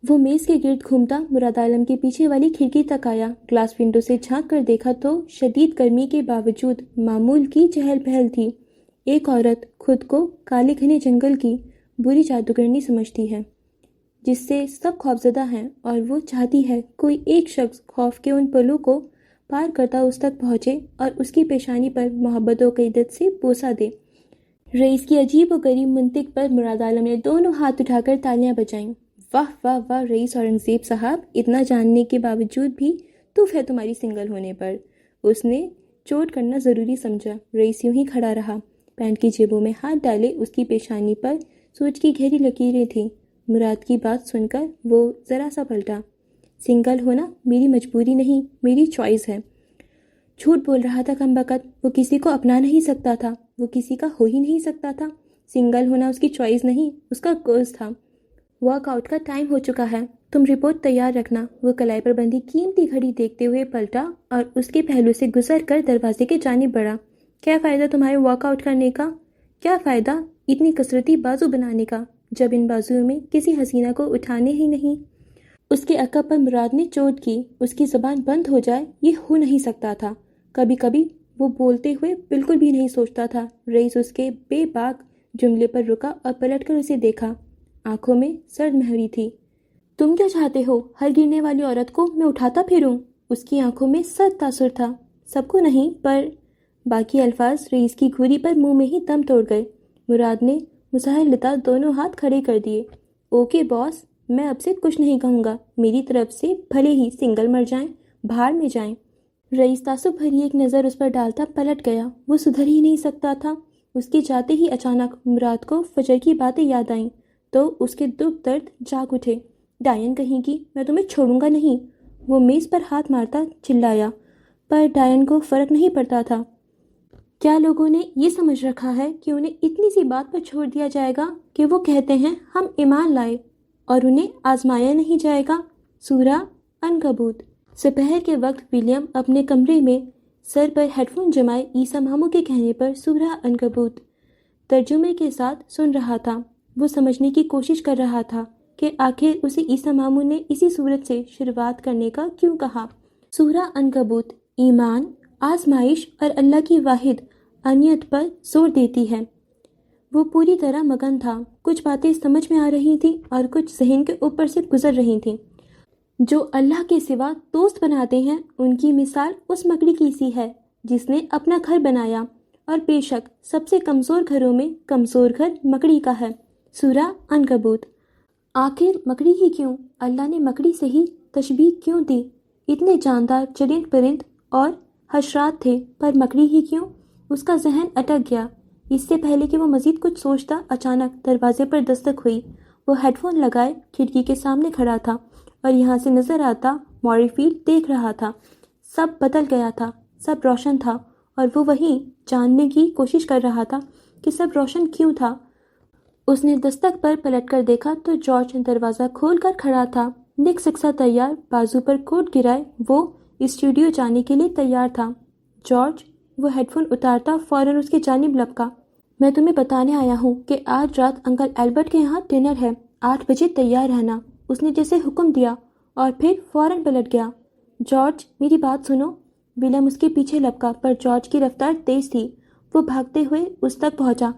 Speaker 1: وہ میز کے گرد گھومتا مراد عالم کے پیچھے والی کھڑکی تک آیا۔ گلاس ونڈو سے جھانک کر دیکھا تو شدید گرمی کے باوجود معمول کی چہل پہل تھی۔ ایک عورت خود کو کالے گھنے جنگل کی بری جادوگرنی سمجھتی ہے جس سے سب خوفزدہ ہیں، اور وہ چاہتی ہے کوئی ایک شخص خوف کے ان پلوں کو پار کرتا اس تک پہنچے اور اس کی پیشانی پر محبت و قیدت سے بوسہ دے۔ رئیس کی عجیب و غریب منطق پر مراد عالم نے دونوں ہاتھ اٹھا کر تالیاں بجائیں۔ واہ واہ واہ رئیس اورنگزیب صاحب، اتنا جاننے کے باوجود بھی توف ہے تمہاری سنگل ہونے پر۔ اس نے چوٹ کرنا ضروری سمجھا۔ رئیس یوں ہی کھڑا رہا، پینٹ کی جیبوں میں ہاتھ ڈالے۔ اس کی پیشانی پر سوچ کی گہری لکیریں تھیں۔ مراد کی بات سن کر وہ ذرا سا پلٹا۔ سنگل ہونا میری مجبوری نہیں، میری چوائس ہے۔ جھوٹ بول رہا تھا کمبخت، وہ کسی کو اپنا نہیں سکتا تھا، وہ کسی کا ہو ہی نہیں سکتا تھا۔ سنگل ہونا اس کی چوائس نہیں، اس کا کرز تھا۔ واک آؤٹ کا ٹائم ہو چکا ہے، تم رپورٹ تیار رکھنا۔ وہ کلائی پر بندھی قیمتی گھڑی دیکھتے ہوئے پلٹا اور اس کے پہلو سے گزر کر دروازے کے جانب بڑھا۔ کیا فائدہ تمہارے واک آؤٹ کرنے کا؟ کیا فائدہ اتنی کثرتی بازو بنانے کا جب ان بازوؤں میں کسی حسینہ کو اٹھانے ہی نہیں؟ اس کے عقب پر مراد نے چوٹ کی۔ اس کی زبان بند ہو جائے یہ ہو نہیں سکتا تھا۔ کبھی کبھی وہ بولتے ہوئے بالکل بھی نہیں سوچتا تھا۔ رئیس اس کے بے باک جملے پر رکا اور پلٹ کر اسے دیکھا۔ آنکھوں میں سرد مہری تھی۔ تم کیا چاہتے ہو؟ ہر گرنے والی عورت کو میں اٹھاتا پھروں؟ اس کی آنکھوں میں سرد تاثر تھا۔ سب کو نہیں، پر باقی الفاظ رئیس کی گھوری پر منہ میں ہی دم توڑ گئے۔ مراد نے مسہل لتا دونوں ہاتھ کھڑے کر دیے۔ اوکے باس، میں اب سے کچھ نہیں کہوں گا، میری طرف سے بھلے ہی سنگل مر جائیں، بھاڑ میں جائیں۔ رئیس تعصب بھری ایک نظر اس پر ڈالتا پلٹ گیا۔ وہ سدھر ہی نہیں سکتا تھا۔ اس کے جاتے ہی اچانک مراد کو فجر کی باتیں یاد آئیں تو اس کے دکھ درد جاگ اٹھے۔ ڈائن کہیں گی، میں تمہیں چھوڑوں گا نہیں۔ وہ میز پر ہاتھ مارتا چلایا، پر ڈائن کو فرق نہیں پڑتا تھا۔ کیا لوگوں نے یہ سمجھ رکھا ہے کہ انہیں اتنی سی بات پر چھوڑ دیا جائے گا کہ وہ کہتے ہیں ہم ایمان لائے، اور انہیں آزمایا نہیں جائے گا؟ سورہ عنکبوت۔ دوپہر کے وقت ولیم اپنے کمرے میں سر پر ہیڈ فون جمائے عیسیٰ ماموں کے کہنے پر سورہ عنکبوت ترجمے کے ساتھ سن رہا تھا۔ وہ سمجھنے کی کوشش کر رہا تھا کہ آخر اسے عیسیٰ ماموں نے اسی صورت سے شروعات کرنے کا کیوں کہا۔ سورہ عنکبوت ایمان، آزمائش اور اللہ کی واحد انیت پر زور دیتی ہے۔ وہ پوری طرح مگن تھا۔ کچھ باتیں سمجھ میں آ رہی تھیں اور کچھ ذہن کے اوپر سے گزر رہی تھیں۔ جو اللہ کے سوا دوست بناتے ہیں ان کی مثال اس مکڑی کی سی ہے جس نے اپنا گھر بنایا، اور بے شک سب سے کمزور گھروں میں کمزور گھر مکڑی کا ہے۔ سورہ عنکبوت۔ آخر مکڑی ہی کیوں؟ اللہ نے مکڑی سے ہی تشبیہ کیوں دی؟ اتنے جاندار چرند پرند اور حشرات تھے، پر مکڑی ہی کیوں؟ اس کا ذہن اٹک گیا۔ اس سے پہلے کہ وہ مزید کچھ سوچتا، اچانک دروازے پر دستک ہوئی۔ وہ ہیڈ فون لگائے کھڑکی کے سامنے کھڑا تھا اور یہاں سے نظر آتا موری فیلڈ دیکھ رہا تھا۔ سب بدل گیا تھا، سب روشن تھا، اور وہ وہیں جاننے کی کوشش کر رہا تھا کہ سب روشن کیوں تھا۔ اس نے دستک پر پلٹ کر دیکھا تو جارج دروازہ کھول کر کھڑا تھا، نک سکسا تیار، بازو پر کوٹ گرائے وہ اسٹوڈیو جانے کے لیے تیار تھا۔ جارج، وہ ہیڈ فون اتارتا فوراً اس کی جانب لپکا۔ میں تمہیں بتانے آیا ہوں کہ آج رات انکل البرٹ کے یہاں ڈنر ہے، 8 بجے تیار رہنا، اس نے جیسے حکم دیا، اور پھر فوراً پلٹ گیا۔ جارج، میری بات سنو۔ ولیم اس کے پیچھے لپکا، پر جارج کی رفتار تیز تھی۔ وہ بھاگتے ہوئے اس تک پہنچا۔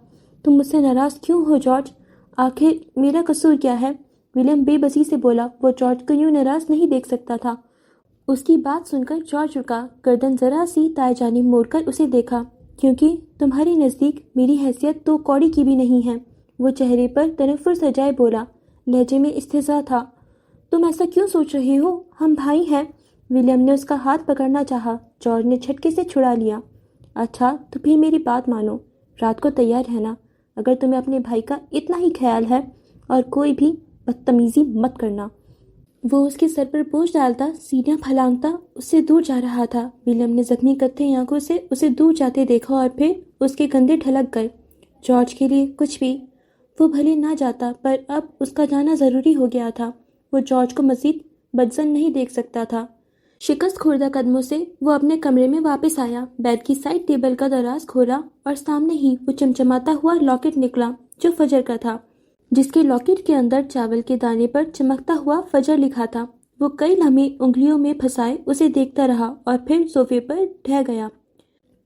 Speaker 1: تم مجھ سے ناراض کیوں ہو جارج؟ آخر میرا قصور کیا ہے؟ ولیم بے بسی سے بولا۔ وہ جارج کو یوں ناراض نہیں دیکھ سکتا تھا۔ اس کی بات سن کر جارج رکا، گردن ذرا سی دائیں جانب موڑ کر اسے دیکھا۔ کیونکہ تمہاری نزدیک میری حیثیت تو کوڑی کی بھی نہیں ہے، وہ چہرے پر تنفر سجائے بولا، لہجے میں استہزاء تھا۔ تم ایسا کیوں سوچ رہے ہو؟ ہم بھائی ہیں۔ ولیم نے اس کا ہاتھ پکڑنا چاہا، جارج نے جھٹکے سے چھڑا لیا۔ اچھا تو پھر میری بات مانو، رات کو تیار رہنا، اگر تمہیں اپنے بھائی کا اتنا ہی خیال ہے، اور کوئی بھی بدتمیزی مت کرنا۔ وہ اس کے سر پر بوجھ ڈالتا، سیڑھیاں پھلانگتا اس سے دور جا رہا تھا۔ ولیم نے زخمی کتھئی آنکھوں سے اسے دور جاتے دیکھا اور پھر اس کے کندھے ڈھلک گئے۔ جارج کے لیے کچھ بھی، وہ بھلے نہ جاتا، پر اب اس کا جانا ضروری ہو گیا تھا۔ وہ جارج کو مزید بدظن نہیں دیکھ سکتا تھا۔ شکست خوردہ قدموں سے وہ اپنے کمرے میں واپس آیا، بیڈ کی سائڈ ٹیبل کا دراز کھولا اور سامنے ہی وہ چمچماتا ہوا لاکٹ نکلا جو فجر کا تھا، جس کے لاکٹ کے اندر چاول کے دانے پر چمکتا ہوا فجر لکھا تھا۔ وہ کئی لمحے انگلیوں میں پھنسائے اسے دیکھتا رہا اور پھر صوفے پر ڈھہ گیا۔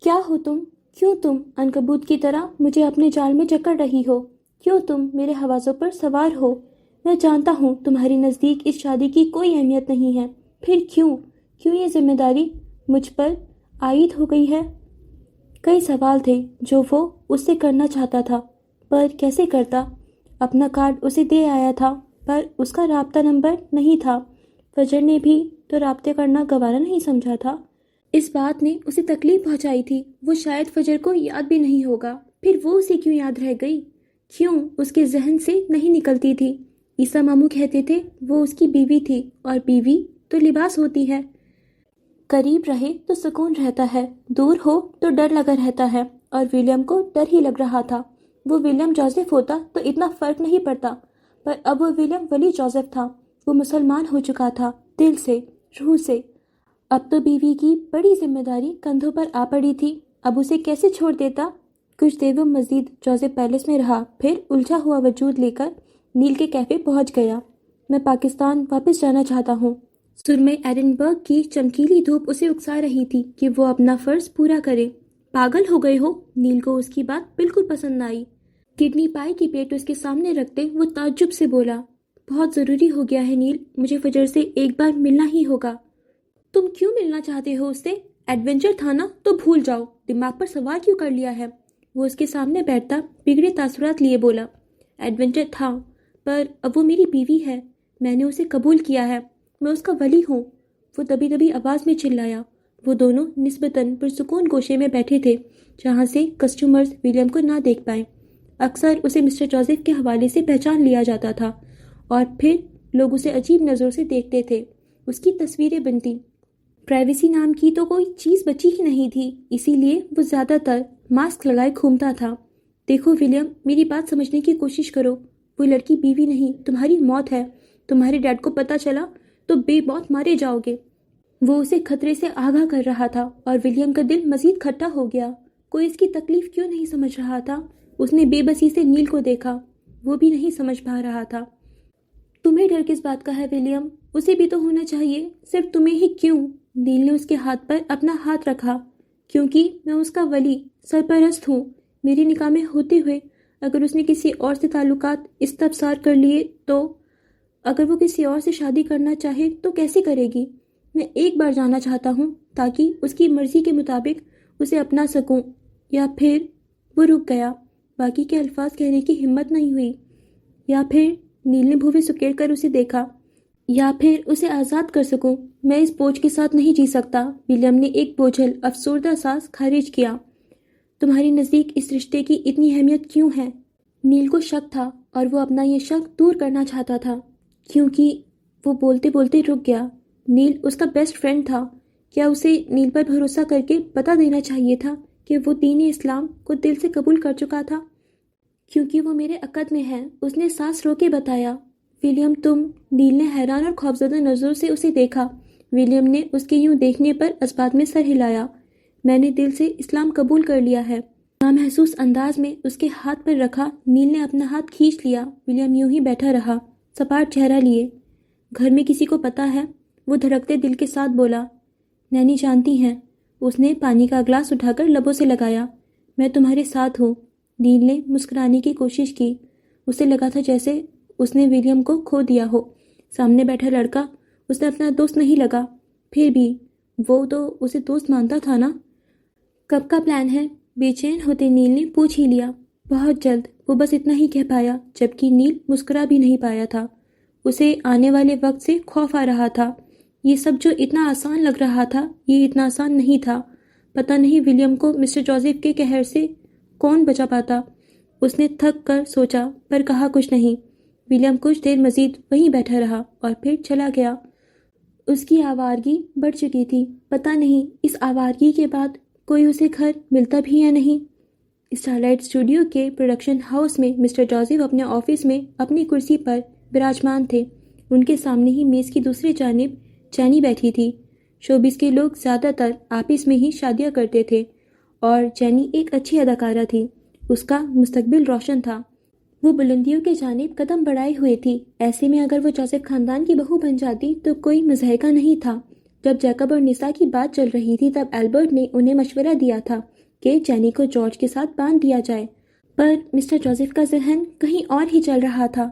Speaker 1: کیا ہو تم؟ کیوں تم عنکبوت کی طرح مجھے اپنے جال میں جکڑ رہی ہو؟ کیوں تم میرے حواسوں پر سوار ہو؟ میں جانتا ہوں تمہاری نزدیک اس شادی کی کوئی اہمیت نہیں ہے، پھر کیوں یہ ذمہ داری مجھ پر عائد ہو گئی ہے؟ کئی سوال تھے جو وہ اس سے کرنا چاہتا تھا، پر کیسے کرتا؟ اپنا کارڈ اسے دے آیا تھا، پر اس کا رابطہ نمبر نہیں تھا۔ فجر نے بھی تو رابطے کرنا گوارا نہیں سمجھا تھا۔ اس بات نے اسے تکلیف پہنچائی تھی۔ وہ شاید فجر کو یاد بھی نہیں ہوگا، پھر وہ اسے کیوں یاد رہ گئی؟ کیوں اس کے ذہن سے نہیں نکلتی تھی؟ عیسیٰ ماموں کہتے تھے وہ اس کی بیوی تھی، اور بیوی تو لباس ہوتی ہے۔ قریب رہے تو سکون رہتا ہے، دور ہو تو ڈر لگا رہتا ہے، اور ولیم کو ڈر ہی لگ رہا تھا۔ وہ ولیم جوزف ہوتا تو اتنا فرق نہیں پڑتا، پر اب وہ ولیم ولی جوزف تھا۔ وہ مسلمان ہو چکا تھا، دل سے، روح سے۔ اب تو بیوی کی بڑی ذمہ داری کندھوں پر آ پڑی تھی، اب اسے کیسے چھوڑ دیتا؟ کچھ دیر وہ مزید جوزف پیلس میں رہا، پھر الجھا ہوا وجود لے کر نیل کے کیفے پہنچ گیا۔ میں پاکستان واپس جانا چاہتا ہوں۔ سرمئی ایڈنبرگ کی چمکیلی دھوپ اسے اکسا رہی تھی کہ وہ اپنا فرض پورا کرے۔ پاگل ہو گئے ہو؟ نیل کو اس کی بات بالکل پسند آئی۔ کڈنی پائی کی پیٹ اس کے سامنے رکھتے وہ تعجب سے بولا، بہت ضروری ہو گیا ہے نیل، مجھے فجر سے ایک بار ملنا ہی ہوگا۔ تم کیوں ملنا چاہتے ہو اس سے؟ ایڈونچر تھا نا تو بھول جاؤ، دماغ پر سوار کیوں کر لیا ہے؟ وہ اس کے سامنے بیٹھتا بگڑے تاثرات لیے بولا، ایڈونچر تھا، پر اب وہ میری بیوی ہے، میں نے اسے قبول کیا ہے، میں اس کا ولی ہوں۔ وہ دبی دبی آواز میں چلایا۔ وہ دونوں نسبتاً پرسکون گوشے میں بیٹھے تھے جہاں سے کسٹمرز ولیم کو نہ دیکھ پائیں۔ اکثر اسے مسٹر جوزف کے حوالے سے پہچان لیا جاتا تھا اور پھر لوگ اسے عجیب نظروں سے دیکھتے تھے، اس کی تصویریں بنتی۔ پرائیویسی نام کی تو کوئی چیز بچی ہی نہیں تھی، اسی لیے وہ زیادہ تر ماسک لگائے گھومتا تھا۔ دیکھو ولیم، میری بات سمجھنے کی کوشش کرو، وہ لڑکی بیوی نہیں، تمہاری موت ہے۔ تمہارے ڈیڈ کو پتہ چلا تو بے موت مارے جاؤ گے۔ وہ اسے خطرے سے آگاہ کر رہا تھا اور ولیم کا دل مزید کھٹا ہو گیا۔ کوئی اس کی تکلیف کیوں نہیں سمجھ رہا تھا؟ اس نے بے بسی سے نیل کو دیکھا، وہ بھی نہیں سمجھ پا رہا تھا۔ تمہیں ڈر کس بات کا ہے ولیم؟ اسے بھی تو ہونا چاہیے، صرف تمہیں ہی کیوں؟ نیل نے اس کے ہاتھ پر اپنا ہاتھ رکھا۔ کیونکہ میں اس کا ولی سرپرست ہوں، میری نکاح میں ہوتے ہوئے اگر اس نے کسی اور سے تعلقات استفسار کر لیے تو اگر وہ کسی اور سے شادی کرنا چاہے تو کیسے کرے گی؟ میں ایک بار جانا چاہتا ہوں تاکہ اس کی مرضی کے مطابق اسے اپنا سکوں۔ یا پھر وہ رک گیا، باقی کے الفاظ کہنے کی ہمت نہیں ہوئی۔ یا پھر نیل نے بھویں سکیڑ کر اسے دیکھا، یا پھر اسے آزاد کر سکوں۔ میں اس بوجھ کے ساتھ نہیں جی سکتا۔ ولیم نے ایک بوجھل افسردہ سانس خارج کیا۔ تمہارے نزدیک اس رشتے کی اتنی اہمیت کیوں ہے؟ نیل کو شک تھا اور وہ اپنا یہ شک دور کرنا چاہتا تھا، کیونکہ وہ بولتے بولتے رک گیا۔ نیل اس کا بیسٹ فرینڈ تھا، کیا اسے نیل پر بھروسہ کر کے بتا دینا چاہیے تھا کہ وہ دین اسلام کو دل سے قبول کر چکا تھا؟ کیونکہ وہ میرے عقد میں ہے، اس نے سانس رو کے بتایا۔ ولیم تم؟ نیل نے حیران اور خوفزدہ نظروں سے اسے دیکھا۔ ولیم نے اس کے یوں دیکھنے پر اسبات میں سر ہلایا۔ میں نے دل سے اسلام قبول کر لیا ہے۔ نامحسوس انداز میں اس کے ہاتھ پر رکھا نیل نے اپنا ہاتھ کھینچ لیا۔ ولیم یوں ہی بیٹھا رہا، سپاٹ چہرہ لیے۔ گھر میں کسی کو پتا ہے؟ وہ دھڑکتے دل کے ساتھ بولا۔ نینی جانتی ہیں۔ اس نے پانی کا گلاس اٹھا کر لبوں سے لگایا۔ میں تمہارے ساتھ ہوں۔ نیل نے مسکرانے کی کوشش کی۔ اسے لگا تھا جیسے اس نے ولیم کو کھو دیا ہو۔ سامنے بیٹھا لڑکا اس نے اپنا دوست نہیں لگا، پھر بھی وہ تو اسے دوست مانتا تھا نا۔ کب کا پلان ہے؟ بے چین ہوتے نیل نے پوچھ ہی لیا۔ بہت جلد، وہ بس اتنا ہی کہہ پایا، جبکہ نیل مسکرا بھی نہیں پایا تھا۔ اسے آنے والے وقت سے خوف آ رہا تھا۔ یہ سب جو اتنا آسان لگ رہا تھا، یہ اتنا آسان نہیں تھا۔ پتہ نہیں ولیم کو مسٹر جوزف کے قہر سے کون بچا پاتا۔ اس نے تھک کر سوچا پر کہا کچھ نہیں۔ ولیم کچھ دیر مزید وہیں بیٹھا رہا اور پھر چلا گیا۔ اس کی آوارگی بڑھ چکی تھی، پتہ نہیں اس آوارگی کے بعد کوئی اسے گھر ملتا بھی یا نہیں۔ اسٹارلائٹ اسٹوڈیو کے پروڈکشن ہاؤس میں مسٹر جوزف اپنے آفس میں اپنی کرسی پر براجمان تھے۔ ان کے سامنے ہی میز کی دوسری جانب جینی بیٹھی تھی۔ شوبز کے لوگ زیادہ تر آپس میں ہی شادیاں کرتے تھے اور جینی ایک اچھی اداکارہ تھی۔ اس کا مستقبل روشن تھا۔ وہ بلندیوں کے جانب قدم بڑھائے ہوئے تھی۔ ایسے میں اگر وہ جوزف خاندان کی بہو بن جاتی تو کوئی مضحکہ نہیں تھا۔ جب جیکب اور نسا کی بات چل رہی تھی تب البرٹ نے انہیں مشورہ دیا تھا کہ جینی کو جارج کے ساتھ باندھ دیا جائے، پر مسٹر جوزف کا ذہن کہیں اور ہی چل رہا تھا۔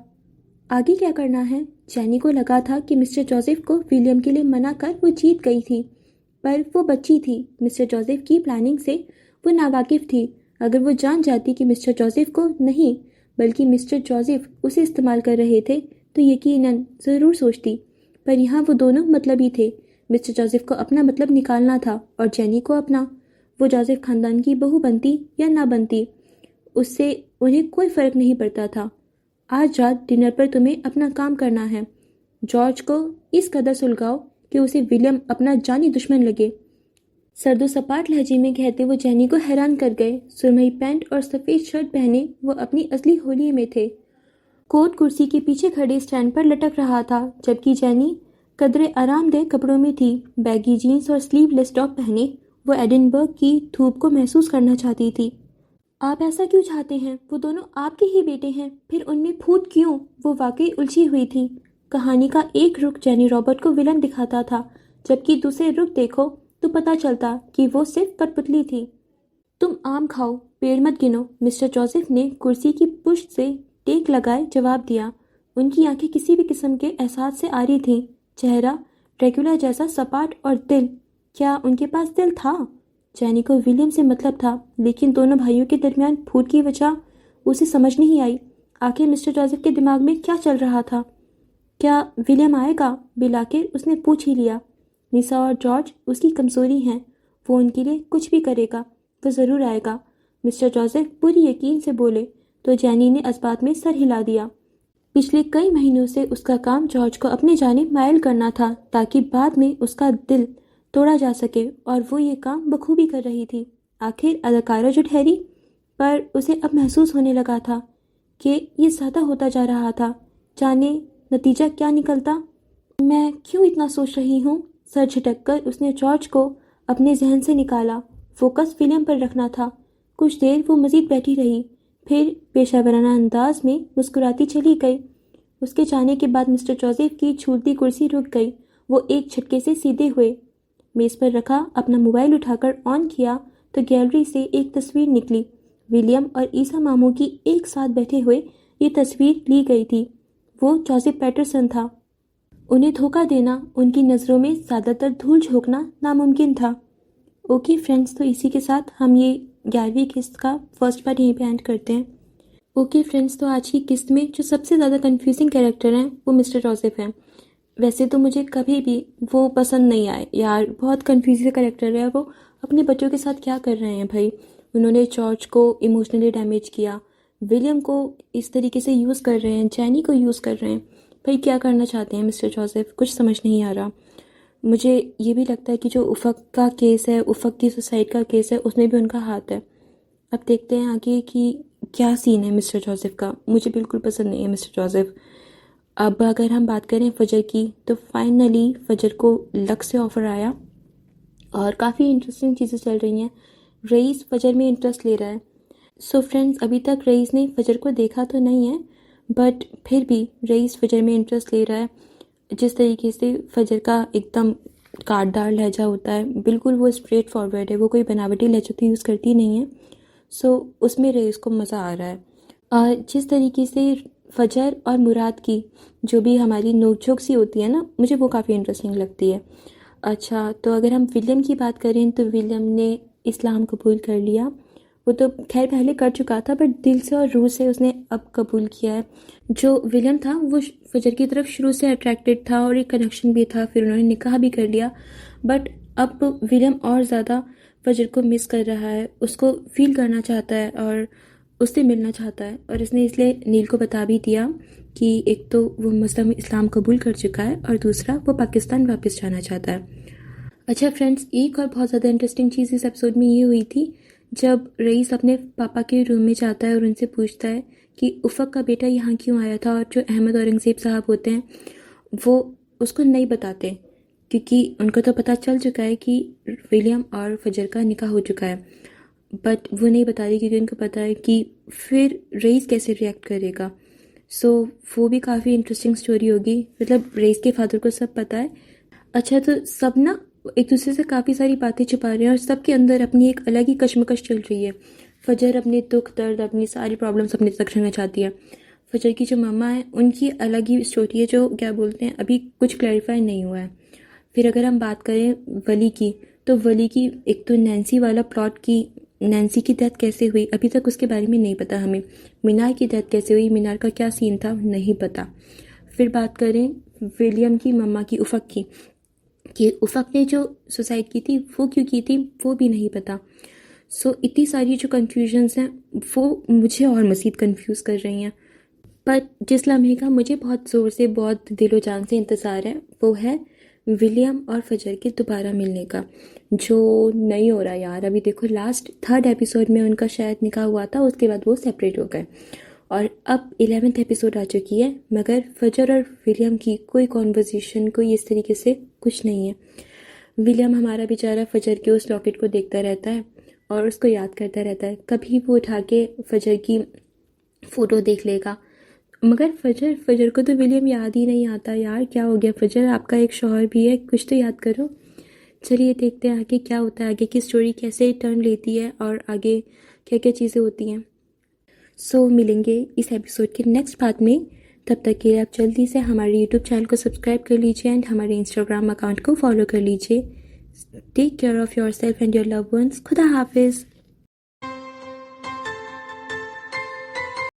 Speaker 1: آگے کیا کرنا ہے؟ جینی کو لگا تھا کہ مسٹر جوزف کو ولیم کے لیے منع کر وہ جیت گئی تھی، پر وہ بچی تھی۔ مسٹر جوزف کی پلاننگ سے وہ ناواقف تھی۔ اگر وہ جان جاتی کہ مسٹر جوزف کو نہیں بلکہ مسٹر جوزف اسے استعمال کر رہے تھے تو یقیناً ضرور سوچتی، پر یہاں وہ دونوں مطلبی تھے۔ مسٹر جوزف کو اپنا مطلب نکالنا تھا اور جینی کو اپنا۔ وہ جوزف خاندان کی بہو بنتی یا نہ بنتی، اس سے انہیں کوئی فرق نہیں پڑتا تھا۔ آج رات ڈنر پر تمہیں اپنا کام کرنا ہے۔ جارج کو اس قدر سلگاؤ کہ اسے ولیم اپنا جانی دشمن لگے۔ سرد و سپاٹ لہجے میں کہتے وہ جینی کو حیران کر گئے۔ سرمئی پینٹ اور سفید شرٹ پہنے وہ اپنی اصلی ہولیے میں تھے۔ کوٹ کرسی کے پیچھے کھڑے اسٹینڈ پر لٹک رہا تھا، جبکہ جینی قدرے آرام دہ کپڑوں میں تھی۔ بیگی جینز اور سلیو لیس ٹاپ پہنے وہ ایڈنبرگ کی دھوپ کو محسوس کرنا چاہتی تھی۔ آپ ایسا کیوں چاہتے ہیں؟ وہ دونوں آپ کے ہی بیٹے ہیں، پھر ان میں پھوٹ کیوں؟ وہ واقعی الجھی ہوئی تھی۔ کہانی کا ایک رخ جینی رابرٹ کو ولن دکھاتا تھا، جبکہ دوسرے رخ دیکھو تو پتہ چلتا کہ وہ صرف پتلی تھی۔ تم آم کھاؤ، پیڑ مت گنو، مسٹر جوزف نے کرسی کی پشت سے ٹیک لگائے جواب دیا۔ ان کی آنکھیں کسی بھی قسم کے احساس سے آری تھیں، چہرہ ڈریکولا جیسا سپاٹ، اور دل، کیا ان کے پاس دل تھا؟ جینی کو ولیم سے مطلب تھا، لیکن دونوں بھائیوں کے درمیان پھوٹ کی وجہ اسے سمجھ نہیں آئی۔ آخر مسٹر جوزف کے دماغ میں کیا چل رہا تھا؟ کیا ولیم آئے گا؟ بالآخر اس نے پوچھ ہی لیا۔ نیسا اور جارج اس کی کمزوری ہیں، وہ ان کے لیے کچھ بھی کرے گا، وہ ضرور آئے گا، مسٹر جوزف پوری یقین سے بولے تو جینی نے اس بات میں سر ہلا دیا۔ پچھلے کئی مہینوں سے اس کا کام جارج کو اپنی جانب مائل کرنا تھا تاکہ بعد میں اس کا دل توڑا جا سکے، اور وہ یہ کام بخوبی کر رہی تھی۔ آخر اداکارہ جو ٹھہری، پر اسے اب محسوس ہونے لگا تھا کہ یہ زیادہ ہوتا جا رہا تھا۔ جانے نتیجہ کیا نکلتا؟ میں کیوں اتنا سوچ رہی ہوں؟ سر جھٹک کر اس نے جارج کو اپنے ذہن سے نکالا۔ فوکس ولیم پر رکھنا تھا۔ کچھ دیر وہ مزید بیٹھی رہی، پھر پیشہ ورانہ انداز میں مسکراتی چلی گئی۔ اس کے جانے کے بعد مسٹر جوزف کی چھوٹتی کرسی رک گئی۔ وہ ایک جھٹکے سے سیدھے ہوئے، میز پر رکھا اپنا موبائل اٹھا کر آن کیا تو گیلری سے ایک تصویر نکلی۔ ولیم اور عیسیٰ ماموں کی ایک ساتھ بیٹھے ہوئے یہ تصویر لی گئی تھی۔ وہ جوزف پیٹرسن تھا۔ انہیں دھوکہ دینا، ان کی نظروں میں زیادہ تر دھول جھونکنا ناممکن تھا۔ اوکے فرینڈز، تو اسی کے ساتھ ہم یہ 11ویں قسط کا فرسٹ پارٹ یہیں پہ اینڈ کرتے ہیں۔ اوکے فرینڈز، تو آج کی قسط میں جو سب سے زیادہ کنفیوزنگ کیریکٹر ہیں وہ مسٹر جوزف ہیں۔ ویسے تو مجھے کبھی بھی وہ پسند نہیں آئے یار، بہت کنفیوزنگ کیریکٹر ہے۔ وہ اپنے بچوں کے ساتھ کیا کر رہے ہیں بھائی؟ انہوں نے جارج کو ایموشنلی ڈیمیج کیا، ولیم کو اس طریقے سے یوز کر رہے ہیں، جینی کو یوز کر رہے ہیں۔ بھائی کیا کرنا چاہتے ہیں مسٹر جوزف؟ کچھ سمجھ نہیں آ رہا۔ مجھے یہ بھی لگتا ہے کہ جو افق کا کیس ہے، افق کی سوسائڈ کا کیس ہے، اس میں بھی ان کا ہاتھ ہے۔ اب دیکھتے ہیں آگے کہ کیا سین ہے مسٹر جوزف کا۔ مجھے بالکل پسند نہیں ہے مسٹر جوزف۔ اب اگر ہم بات کریں فجر کی، تو فائنلی فجر کو لک سے آفر آیا اور کافی انٹرسٹنگ چیزیں چل رہی ہیں۔ رئیس فجر میں انٹرسٹ لے رہا ہے۔ سو فرینڈز، ابھی تک رئیس نے فجر کو دیکھا تو نہیں ہے، بٹ پھر بھی رئیس فجر میں انٹرسٹ لے رہا ہے۔ جس طریقے سے فجر کا ایک دم کاٹدار لہجہ ہوتا ہے، بالکل وہ اسٹریٹ فارورڈ ہے، وہ کوئی بناوٹی لہجہ تو یوز کرتی نہیں ہے۔ سو اس میں رئیس کو مزہ آ رہا ہے۔ اور جس طریقے سے فجر اور مراد کی جو بھی ہماری نوک جھوک سی ہوتی ہے نا، مجھے وہ کافی انٹرسٹنگ لگتی ہے۔ اچھا، تو اگر ہم ولیم کی بات کریں تو ولیم نے اسلام قبول کر لیا۔ وہ تو خیر پہلے کر چکا تھا، بٹ دل سے اور روح سے اس نے اب قبول کیا ہے۔ جو ولیم تھا وہ فجر کی طرف شروع سے اٹریکٹڈ تھا اور ایک کنیکشن بھی تھا، پھر انہوں نے نکاح بھی کر لیا، بٹ اب ولیم اور زیادہ فجر کو مس کر رہا ہے، اس کو فیل کرنا چاہتا ہے اور اس سے ملنا چاہتا ہے، اور اس نے اس لیے نیل کو بتا بھی دیا کہ ایک تو وہ مذہب اسلام قبول کر چکا ہے اور دوسرا وہ پاکستان واپس جانا چاہتا ہے۔ اچھا فرینڈز، ایک اور بہت زیادہ انٹرسٹنگ چیز اس ایپیسوڈ میں یہ ہوئی تھی جب رئیس اپنے پاپا کے روم میں جاتا ہے اور ان سے پوچھتا ہے کہ افق کا بیٹا یہاں کیوں آیا تھا، اور جو احمد اورنگزیب صاحب ہوتے ہیں وہ اس کو نہیں بتاتے، کیونکہ ان کو تو پتہ چل چکا ہے کہ ولیم اور فجر کا نکاح ہو چکا ہے، بٹ وہ نہیں بتا رہی کیونکہ ان کو پتہ ہے کہ پھر رئیس کیسے ریئیکٹ کرے گا۔ سو وہ بھی کافی انٹرسٹنگ سٹوری ہوگی، مطلب رئیس کے فادر کو سب پتہ ہے۔ اچھا، تو سب نا ایک دوسرے سے کافی ساری باتیں چھپا رہے ہیں اور سب کے اندر اپنی ایک الگ ہی کشمکش چل رہی ہے۔ فجر اپنے دکھ درد، اپنی ساری پرابلمس اپنے تک رکھنا چاہتی ہے۔ فجر کی جو ماما ہیں ان کی الگ ہی اسٹوری ہے، جو کیا بولتے ہیں ابھی کچھ کلیریفائی نہیں ہوا ہے۔ پھر اگر ہم بات کریں ولی کی، تو ولی کی ایک تو نینسی والا پلاٹ کی، نینسی کی ڈیتھ کیسے ہوئی ابھی تک اس کے بارے میں نہیں پتا ہمیں۔ مینار کی ڈیتھ کیسے ہوئی، مینار کا کیا سین تھا نہیں پتا۔ پھر بات کریں ولیم کی مما کی، افق کی، کہ افق نے جو سوسائڈ کی تھی وہ کیوں کی تھی وہ بھی نہیں پتا۔ سو اتنی ساری جو کنفیوژنس ہیں وہ مجھے اور مزید کنفیوز کر رہی ہیں، پر جس لمحے کا مجھے بہت زور سے، بہت دل و جان سے انتظار ہے وہ ہے ولیم اور فجر کے دوبارہ ملنے کا، جو نہیں ہو رہا یار۔ ابھی دیکھو لاسٹ 3rd ایپیسوڈ میں ان کا شاید نکاح ہوا تھا، اس کے بعد وہ سیپریٹ ہو گئے، اور اب 11th ایپیسوڈ آ چکی ہے، مگر فجر اور ولیم کی کوئی کانورزیشن، کوئی اس طریقے سے کچھ نہیں ہے۔ ولیم ہمارا بیچارہ فجر کے اس لاکٹ کو دیکھتا رہتا ہے اور اس کو یاد کرتا رہتا ہے، کبھی وہ اٹھا کے فجر کی فوٹو دیکھ لے گا، مگر فجر کو تو ولیم یاد ہی نہیں آتا یار۔ کیا ہو گیا فجر، آپ کا ایک شوہر بھی ہے، کچھ تو یاد کرو۔ چلیے دیکھتے ہیں آگے کیا ہوتا ہے، آگے کی سٹوری کیسے ٹرن لیتی ہے اور آگے کیا کیا چیزیں ہوتی ہیں۔ سو ملیں گے اس ایپیسوڈ کے نیکسٹ پارٹ میں، تب تک کے لیے آپ جلدی سے ہمارے یوٹیوب چینل کو سبسکرائب کر لیجیے اینڈ ہمارے انسٹاگرام اکاؤنٹ کو فالو کر لیجیے۔ Take care of your self and your love ones. خدا حافظ۔